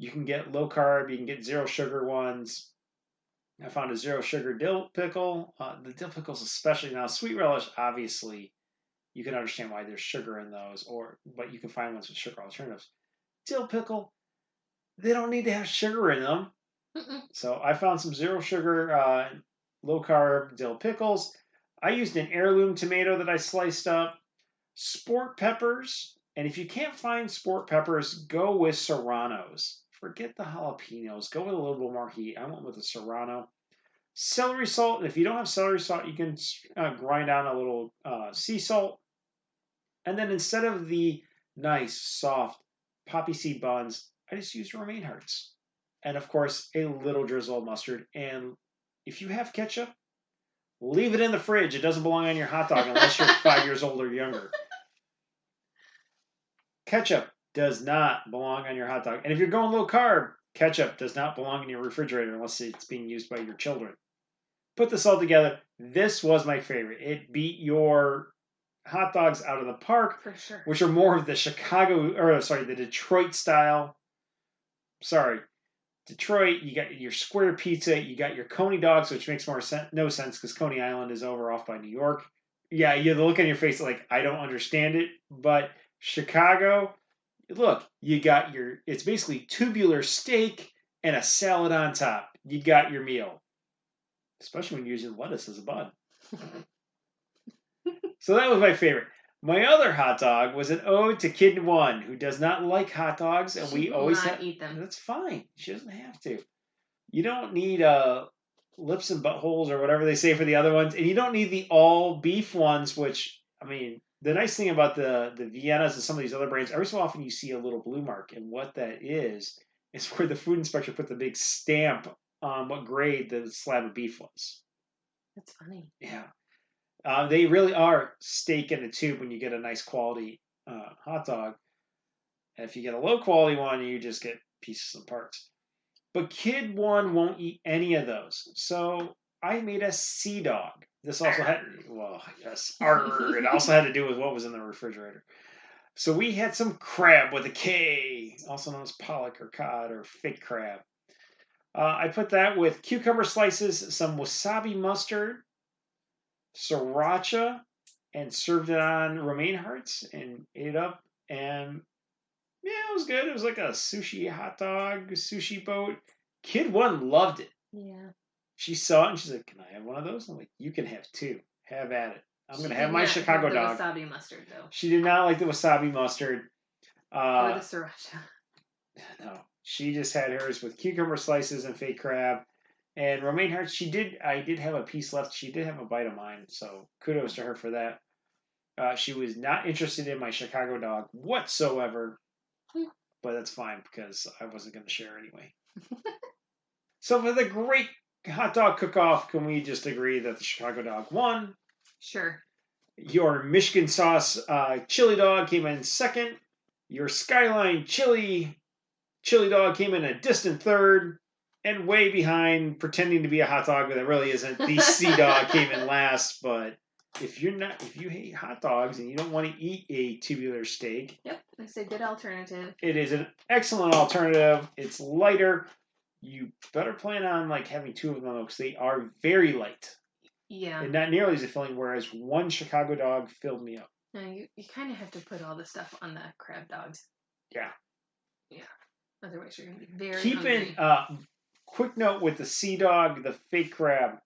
You can get low carb. You can get zero sugar ones. I found a zero sugar dill pickle. The dill pickles, especially now, sweet relish. Obviously, you can understand why there's sugar in those, but you can find ones with sugar alternatives. Dill pickle, they don't need to have sugar in them. So I found some zero sugar, low carb dill pickles. I used an heirloom tomato that I sliced up, sport peppers, and if you can't find sport peppers, go with serranos. Forget the jalapenos. Go with a little bit more heat. I went with a serrano. Celery salt, and if you don't have celery salt, you can grind down a little sea salt. And then instead of the nice, soft poppy seed buns, I just used romaine hearts. And of course, a little drizzle of mustard. And if you have ketchup, leave it in the fridge. It doesn't belong on your hot dog unless you're 5 years old or younger. Ketchup does not belong on your hot dog. And if you're going low carb, Ketchup does not belong in your refrigerator unless it's being used by your children. Put this all together. This was my favorite. It beat your hot dogs out of the park, For sure. which are more of the the Detroit style. Sorry, Detroit. You got your square pizza. You got your Coney dogs, which makes no sense because Coney Island is over off by New York. Yeah, you look on your face like I don't understand it. But Chicago, look, you got it's basically tubular steak and a salad on top. You got your meal. Especially when you're using lettuce as a bun. So that was my favorite. My other hot dog was an ode to Kid 1, who does not like hot dogs, and we always eat them. That's fine. She doesn't have to. You don't need lips and buttholes or whatever they say for the other ones, and you don't need the all beef ones. Which the nice thing about the Viennas and some of these other brands, every so often you see a little blue mark, and what that is where the food inspector put the big stamp on what grade the slab of beef was. That's funny. Yeah. They really are steak in a tube when you get a nice quality hot dog. And if you get a low quality one, you just get pieces and parts. But Kid 1 won't eat any of those. So I made a sea dog. This also had, yes, it also had to do with what was in the refrigerator. So we had some crab with a K, also known as pollock or cod or fake crab. I put that with cucumber slices, some wasabi mustard, sriracha, and served it on romaine hearts and ate it up. And yeah, it was good. It was like a sushi hot dog, sushi boat. Kid 1 loved it. Yeah. She saw it and she's like, "Can I have one of those?" I'm like, "You can have 2. Have at it. I'm going to have my Chicago dog." Wasabi mustard, though. She did not like the wasabi mustard. Or the sriracha. No. She just had hers with cucumber slices and fake crab. And romaine hearts, I did have a piece left. She did have a bite of mine, so kudos to her for that. She was not interested in my Chicago dog whatsoever, but that's fine because I wasn't going to share anyway. So for the great hot dog cook-off, can we just agree that the Chicago dog won? Sure. Your Michigan sauce chili dog came in second. Your Skyline chili dog came in a distant third. And way behind, pretending to be a hot dog, but it really isn't. The sea dog came in last. But if you hate hot dogs and you don't want to eat a tubular steak, yep, it's a good alternative. It is an excellent alternative. It's lighter. You better plan on having 2 of them though, because they are very light. Yeah. And not nearly as filling. Whereas one Chicago dog filled me up. No, you kind of have to put all the stuff on the crab dogs. Yeah. Yeah. Otherwise, you're going to be very hungry. Quick note with the sea dog, the fake crab.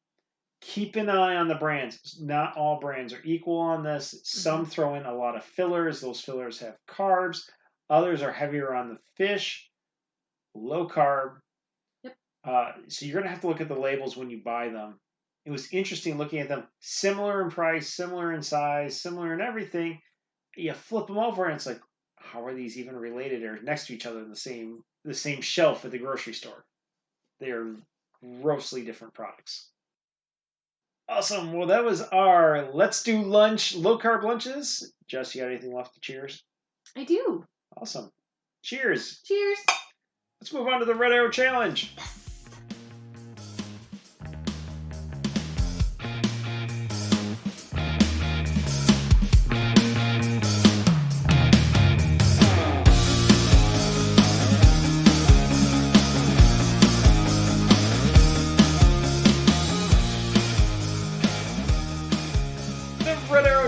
Keep an eye on the brands. Not all brands are equal on this. Some throw in a lot of fillers. Those fillers have carbs. Others are heavier on the fish. Low carb. Yep. So you're going to have to look at the labels when you buy them. It was interesting looking at them. Similar in price, similar in size, similar in everything. You flip them over and it's like, how are these even related or next to each other in the same shelf at the grocery store? They are grossly different products. Awesome. Well, that was our Let's Do Lunch, low-carb lunches. Jess, you got anything left to cheers? I do. Awesome. Cheers. Cheers. Let's move on to the Red Arrow Challenge.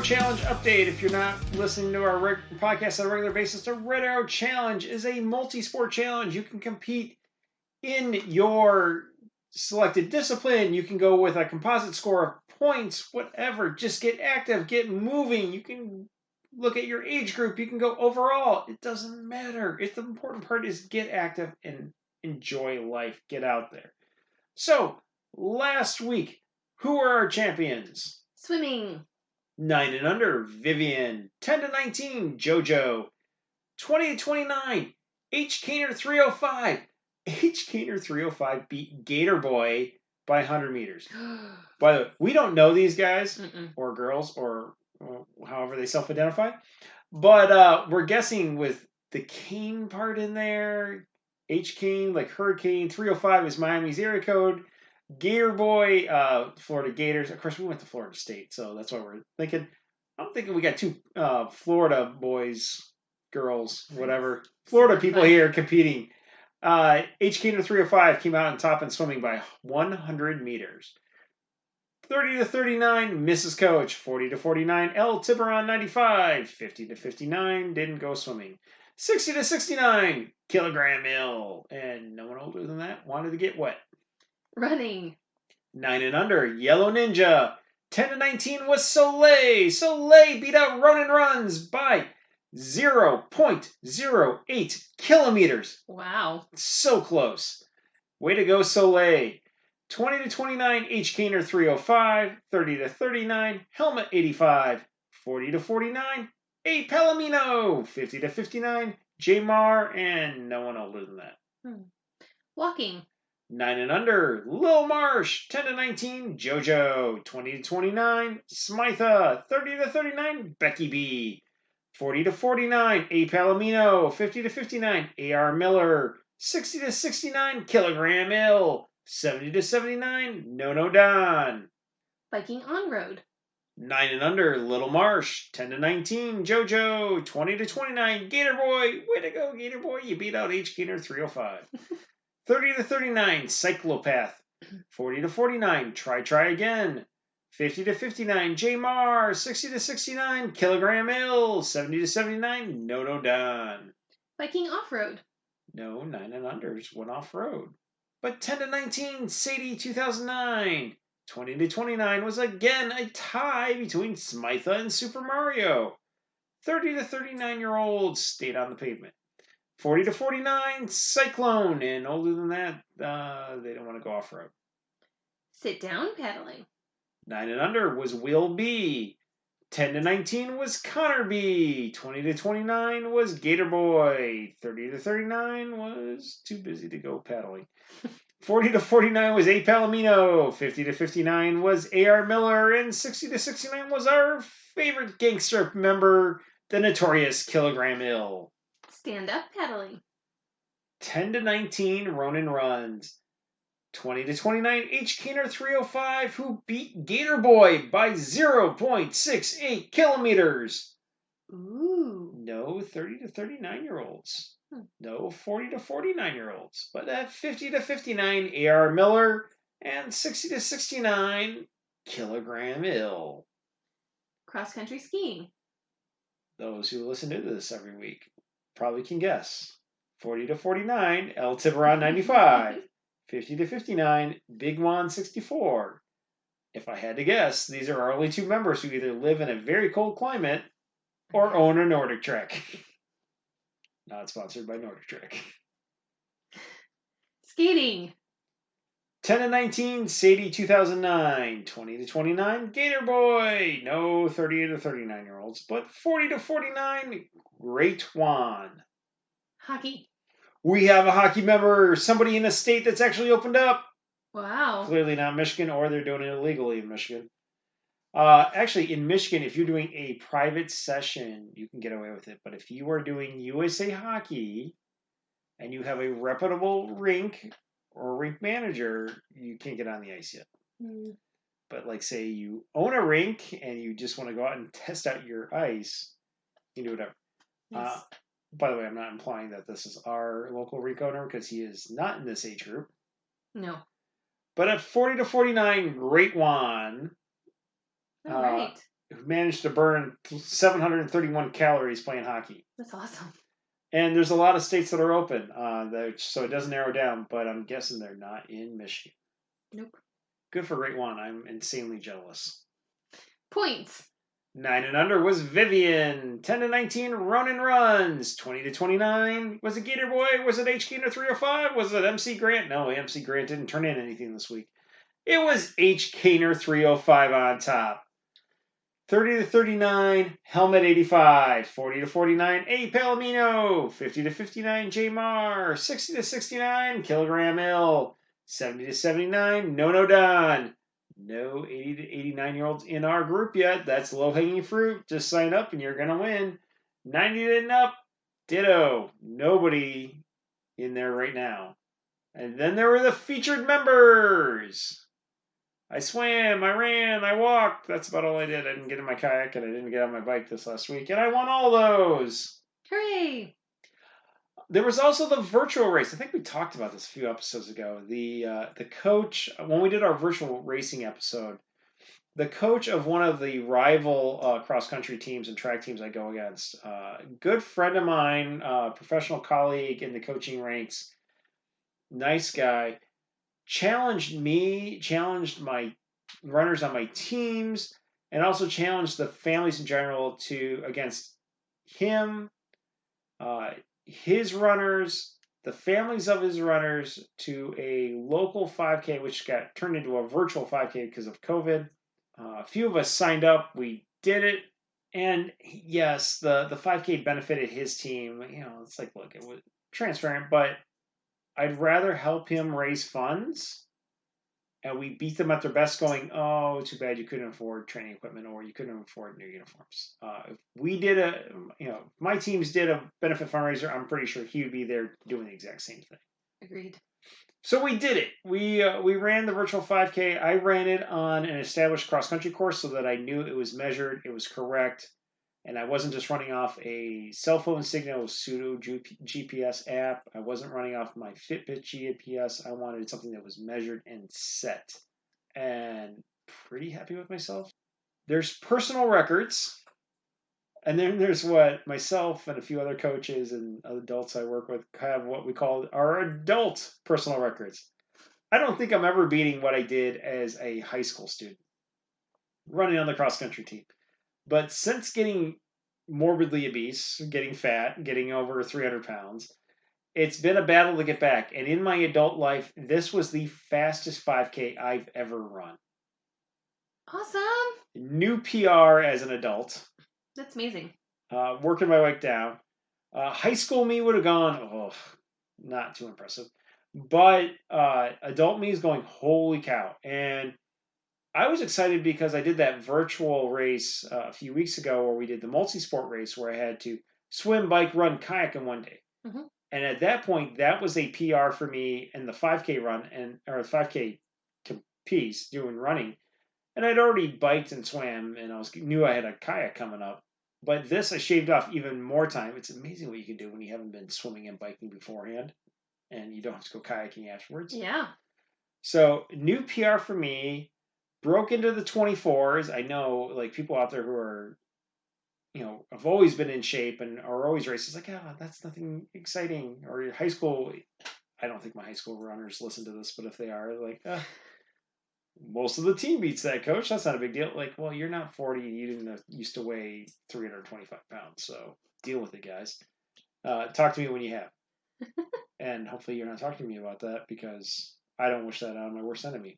Challenge update. If you're not listening to our podcast on a regular basis, the Red Arrow Challenge is a multi-sport challenge. You can compete in your selected discipline. You can go with a composite score of points, whatever. Just get active, get moving. You can look at your age group. You can go overall. It doesn't matter. The important part is get active and enjoy life. Get out there. So, last week, who were our champions? Swimming. 9 and under, Vivian. 10 to 19, JoJo. 20 to 29, H. Kaner 305. H. Kaner 305 beat Gator Boy by 100 meters. By the way, we don't know these guys or girls or however they self-identify, but we're guessing with the cane part in there, H Kane, like Hurricane. 305 is Miami's area code. Gator Boy, Florida Gators. Of course, we went to Florida State, so that's why we're thinking. I'm thinking we got two Florida boys, girls, whatever. Florida people here competing. H Kane 305 came out on top in swimming by 100 meters. 30 to 39, Mrs. Coach. 40 to 49, El Tiburon 95. 50 to 59, didn't go swimming. 60 to 69, Kilogram Mill. And no one older than that wanted to get wet. Running. 9 and under, Yellow Ninja. 10 to 19 was Soleil. Soleil beat out Ronin Runs by 0.08 kilometers. Wow. So close. Way to go, Soleil. 20 to 29, H. Kaner 305. 30 to 39, Helmet 85. 40 to 49, A. Palomino. 50 to 59, J. Mar, and no one older than that. Walking. 9 and under, Lil Marsh. 10 to 19, JoJo. 20 to 29, Smitha. 30 to 39, Becky B. 40 to 49, A. Palomino. 50 to 59, A.R. Miller. 60 to 69, Kilogram Ill. 70 to 79, No Don. Biking on road. 9 and under, Little Marsh. 10 to 19, JoJo. 20 to 29, Gator Boy. Way to go, Gator Boy. You beat out H. Gator 305. 30 to 39, Cyclopath. 40 to 49, Try Again. 50 to 59, J. Mar. 60 to 69, Kilogram Ill. 70 to 79, No Don. Biking off-road. No, 9 and unders went off-road. But 10 to 19, Sadie 2009. 20 to 29 was again a tie between Smitha and Super Mario. 30 to 39-year-olds stayed on the pavement. 40 to 49, Cyclone. And older than that, they don't want to go off-road. Sit down paddling. 9 and under was Will B. 10 to 19 was Connor B. 20 to 29 was Gator Boy. 30 to 39 was too busy to go paddling. 40 to 49 was A. Palomino. 50 to 59 was A.R. Miller. And 60 to 69 was our favorite gangster member, the notorious Kilogram Ill. Stand up paddling. 10 to 19, Ronin Runs. 20 to 29, H. Kaner 305, who beat Gator Boy by 0.68 kilometers. Ooh. No 30 to 39-year-olds. No 40 to 49-year-olds. But at 50 to 59, A.R. Miller. And 60 to 69, Kilogram Ill. Cross-country skiing. Those who listen to this every week probably can guess. 40 to 49, El Tiburon 95. 50 to 59, Big Juan 64. If I had to guess, these are our only two members who either live in a very cold climate or own a Nordic Trek. Not sponsored by Nordic Trek. Skating. 10 to 19, Sadie 2009. 20 to 29, Gator Boy. No 30 to 39-year-olds, but 40 to 49, Great Juan. Hockey. We have a hockey member, somebody in a state that's actually opened up. Wow. Clearly not Michigan, or they're doing it illegally in Michigan. Actually, in Michigan, if you're doing a private session, you can get away with it. But if you are doing USA Hockey and you have a reputable rink or rink manager, you can't get on the ice yet. But like, say you own a rink and you just want to go out and test out your ice, you can do whatever. Yes. By the way, I'm not implying that this is our local rink owner, because he is not in this age group. No. But at 40 to 49, Great Juan, All right. who managed to burn 731 calories playing hockey. That's awesome. And there's a lot of states that are open, so it doesn't narrow down, but I'm guessing they're not in Michigan. Nope. Good for Great Juan. I'm insanely jealous. Points. 9 and under was Vivian. 10 to 19, Ronin Runs. 20 to 29, was it Gator Boy? Was it H. Kaner 305? Was it MC Grant? No, MC Grant didn't turn in anything this week. It was H. Kaner 305 on top. 30 to 39, Helmet 85. 40 to 49, A. Palomino. 50 to 59, J. Mar. 60 to 69, Kilogram Ill. 70 to 79, No Don. No 80 to 89-year-olds in our group yet. That's low-hanging fruit. Just sign up and you're going to win. 90 and up, ditto. Nobody in there right now. And then there were the featured members. I swam, I ran, I walked. That's about all I did. I didn't get in my kayak and I didn't get on my bike this last week. And I won all those. Hooray! There was also the virtual race. I think we talked about this a few episodes ago. The coach, when we did our virtual racing episode, the coach of one of the rival cross-country teams and track teams I go against, good friend of mine, professional colleague in the coaching ranks, nice guy, challenged me, challenged my runners on my teams, and also challenged the families in general against him, his runners, the families of his runners, to a local 5K, which got turned into a virtual 5K because of COVID. A few of us signed up. We did it. And yes, the 5K benefited his team. It's like, look, it was transparent, but I'd rather help him raise funds. And we beat them at their best going, oh, too bad you couldn't afford training equipment or you couldn't afford new uniforms. If we did my teams did a benefit fundraiser, I'm pretty sure he would be there doing the exact same thing. Agreed. So we did it. We ran the virtual 5K. I ran it on an established cross-country course so that I knew it was measured, it was correct, and I wasn't just running off a cell phone signal pseudo GPS app. I wasn't running off my Fitbit GPS. I wanted something that was measured and set. And pretty happy with myself. There's personal records. And then there's what myself and a few other coaches and adults I work with have what we call our adult personal records. I don't think I'm ever beating what I did as a high school student running on the cross-country team. But since getting morbidly obese, getting fat, getting over 300 pounds, it's been a battle to get back. And in my adult life, this was the fastest 5K I've ever run. Awesome. New PR as an adult. That's amazing. Working my way down. High school me would have gone, not too impressive. But adult me is going, holy cow. And I was excited because I did that virtual race a few weeks ago where we did the multi-sport race where I had to swim, bike, run, kayak in one day. Mm-hmm. And at that point, that was a PR for me in the 5K run or 5K piece doing running. And I'd already biked and swam, and knew I had a kayak coming up. But this, I shaved off even more time. It's amazing what you can do when you haven't been swimming and biking beforehand, and you don't have to go kayaking afterwards. Yeah. So, new PR for me, broke into the 24s. I know, like, people out there who are, have always been in shape and are always races, like, that's nothing exciting. Or your high school, I don't think my high school runners listen to this, but if they are, like, most of the team beats that, coach. That's not a big deal. Like, well, you're not 40. You didn't used to weigh 325 pounds. So deal with it, guys. Talk to me when you have. And hopefully you're not talking to me about that because I don't wish that on my worst enemy.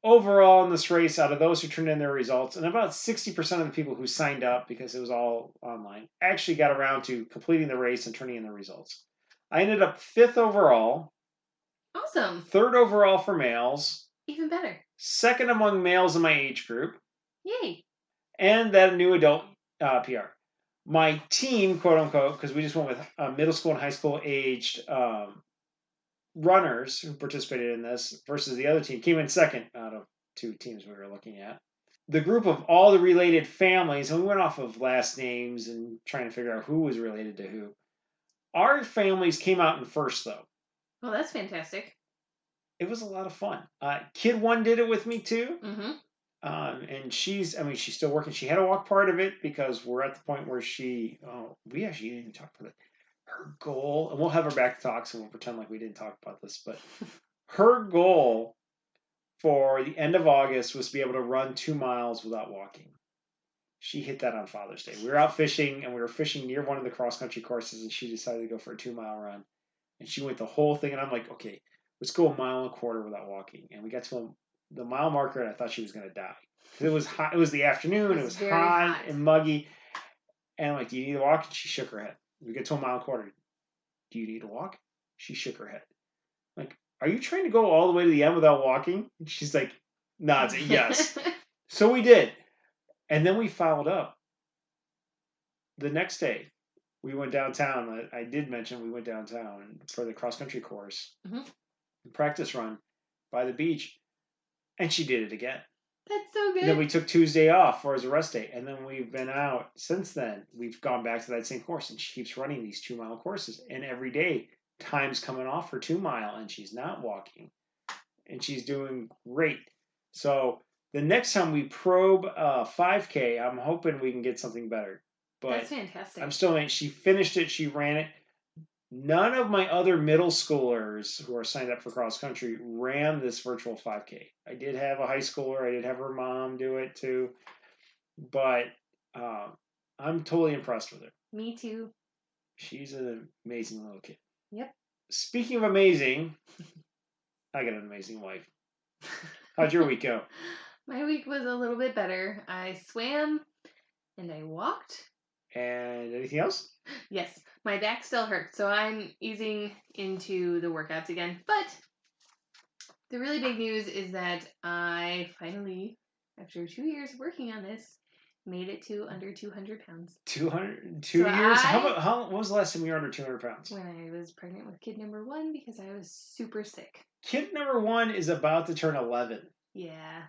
Overall, in this race, out of those who turned in their results, and about 60% of the people who signed up because it was all online actually got around to completing the race and turning in their results. I ended up 5th overall. Awesome. 3rd overall for males. Even better. 2nd among males in my age group. Yay. And that new adult PR. My team, quote unquote, because we just went with middle school and high school aged runners who participated in this versus the other team, came in 2nd out of 2 teams we were looking at. The group of all the related families, and we went off of last names and trying to figure out who was related to who. Our families came out in 1st, though. Well, that's fantastic. It was a lot of fun. Kid 1 did it with me, too. Mm-hmm. And she's still working. She had to walk part of it because we're at the point where we actually didn't even talk about it. Her goal, and we'll have her back to talk, so we'll pretend like we didn't talk about this, but her goal for the end of August was to be able to run 2 miles without walking. She hit that on Father's Day. We were out fishing, and we were fishing near one of the cross-country courses, and she decided to go for a 2-mile run. And she went the whole thing, and I'm like, okay, let's go 1.25 miles without walking. And we got to the mile marker, and I thought she was going to die. It was hot. It was the afternoon. It was hot and muggy. And I'm like, do you need to walk? And she shook her head. We get to 1.25 miles. Do you need to walk? She shook her head. I'm like, are you trying to go all the way to the end without walking? And she's like, nods it, yes. So we did. And then we followed up. The next day, we went downtown. I did mention we went downtown for the cross-country course, practice run by the beach, and she did it again. That's so good. And then we took Tuesday off for his rest day, and then we've been out since then. We've gone back to that same course, and she keeps running these 2-mile courses. And every day, time's coming off for 2-mile, and she's not walking, and she's doing great. So the next time we probe 5K, I'm hoping we can get something better. But that's fantastic. I'm still waiting. She finished it. She ran it. None of my other middle schoolers who are signed up for cross country ran this virtual 5K. I did have a high schooler. I did have her mom do it too. But I'm totally impressed with her. Me too. She's an amazing little kid. Yep. Speaking of amazing, I got an amazing wife. How'd your week go? My week was a little bit better. I swam and I walked. And anything else? Yes, my back still hurts, so I'm easing into the workouts again. But the really big news is that I finally, after 2 years working on this, made it to under 200 pounds. 200, 2 So years? When was the last time you were under 200 pounds? When I was pregnant with kid number 1 because I was super sick. Kid number 1 is about to turn 11. Yeah.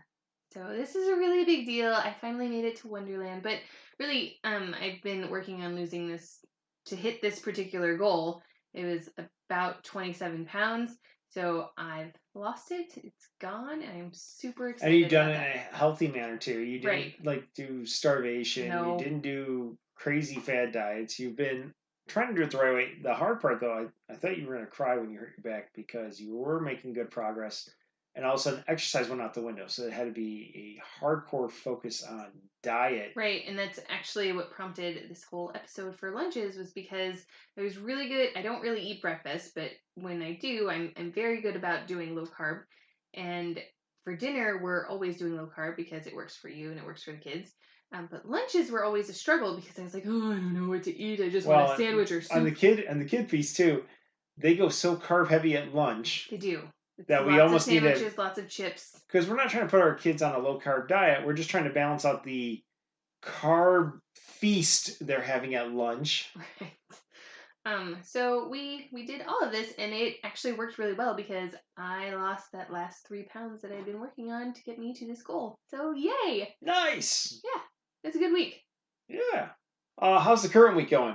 So this is a really big deal. I finally made it to Wonderland, but really, I've been working on losing this to hit this particular goal. It was about 27 pounds, so I've lost it. It's gone, and I'm super excited. And you've done it about in that. a healthy manner too. You didn't like do starvation. No. You didn't do crazy fad diets. You've been trying to do it the right way. The hard part, though, I thought you were going to cry when you hurt your back because you were making good progress. And all of a sudden, exercise went out the window. So it had to be a hardcore focus on diet. Right, and that's actually what prompted this whole episode for lunches was because I was really good. I don't really eat breakfast, but when I do, I'm very good about doing low carb. And for dinner, we're always doing low carb because it works for you and it works for the kids. But lunches were always a struggle because I was like, oh, I don't know what to eat. I just want a sandwich or soup. And the kid piece too, they go so carb heavy at lunch. They do. That lots we almost of sandwiches, need lots of chips. Because we're not trying to put our kids on a low carb diet. We're just trying to balance out the carb feast they're having at lunch. Right. So we did all of this, and it actually worked really well because I lost that last 3 pounds that I've been working on to get me to this goal. So yay! Nice. Yeah, it's a good week. Yeah. How's the current week going?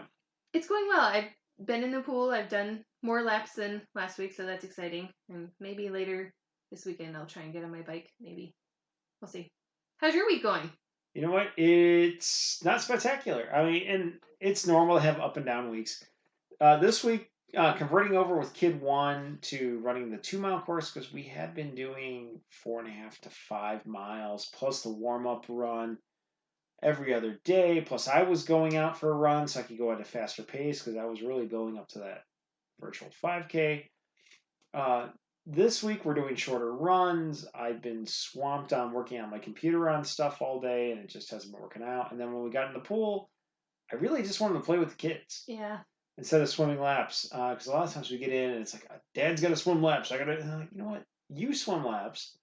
It's going well. I've been in the pool. I've done more laps than last week, so that's exciting. And maybe later this weekend I'll try and get on my bike. Maybe. We'll see. How's your week going? You know what? It's not spectacular. I mean, and it's normal to have up and down weeks. This week, converting over with Kid 1 to running the 2-mile course because we had been doing 4.5 to 5 miles plus the warm-up run every other day. Plus, I was going out for a run so I could go at a faster pace because I was really building up to that virtual 5K. This week, we're doing shorter runs. I've been swamped on working on my computer on stuff all day, and it just hasn't been working out. And then when we got in the pool, I really just wanted to play with the kids. Yeah. Instead of swimming laps. Because a lot of times we get in and it's like, Dad's got to swim laps. I got to, you know what? You swim laps.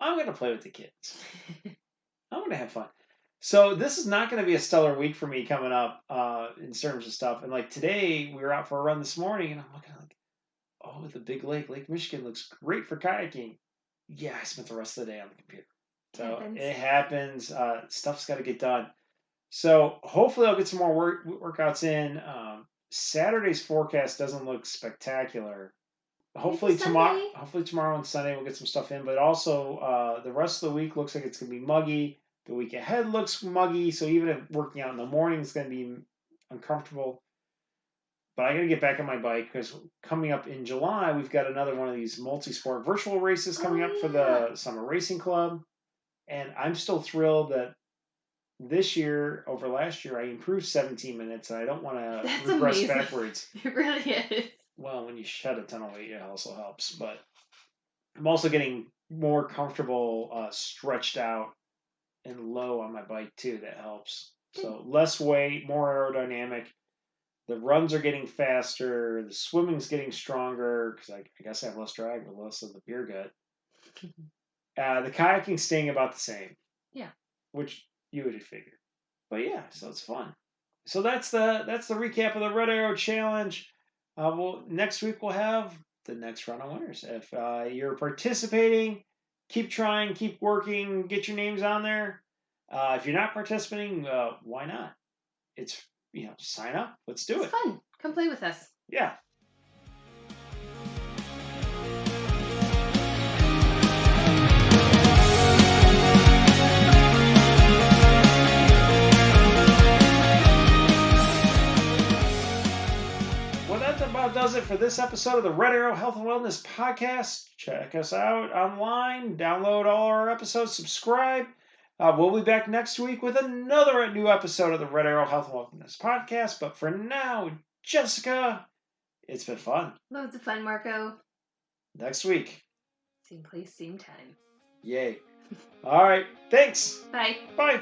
I'm going to play with the kids. I'm going to have fun. So this is not going to be a stellar week for me coming up in terms of stuff. And like today, we were out for a run this morning, and I'm looking like, oh, the big lake, Lake Michigan, looks great for kayaking. Yeah, I spent the rest of the day on the computer. So it happens. Stuff's got to get done. So hopefully I'll get some more workouts in. Saturday's forecast doesn't look spectacular. Hopefully tomorrow and Sunday we'll get some stuff in. But also the rest of the week looks like it's going to be muggy. The week ahead looks muggy. So even if working out in the morning is going to be uncomfortable. But I got to get back on my bike because coming up in July, we've got another one of these multi-sport virtual races coming up for the Summer Racing Club. And I'm still thrilled that this year over last year, I improved 17 minutes, and I don't want to regress backwards. It really is. Well, when you shed a ton of weight, it also helps. But I'm also getting more comfortable, stretched out, and low on my bike, too. That helps. So less weight, more aerodynamic. The runs are getting faster. The swimming's getting stronger because I guess I have less drag with less of the beer gut. The kayaking's staying about the same. Yeah. Which you would have figured. But yeah, so it's fun. So that's the recap of the Red Arrow Challenge. Next week we'll have the next round of winners. If you're participating, keep trying, keep working, get your names on there. If you're not participating, why not? It's sign up. Let's do it. It's fun. Come play with us. Yeah. That about does it for this episode of the Red Arrow Health and Wellness Podcast. Check us out online, download all our episodes, subscribe. We'll be back next week with another new episode of the Red Arrow Health and Wellness Podcast. But for now, Jessica, it's been fun. Loads of fun, Marco. Next week. Same place, same time. Yay. All right. Thanks. Bye. Bye.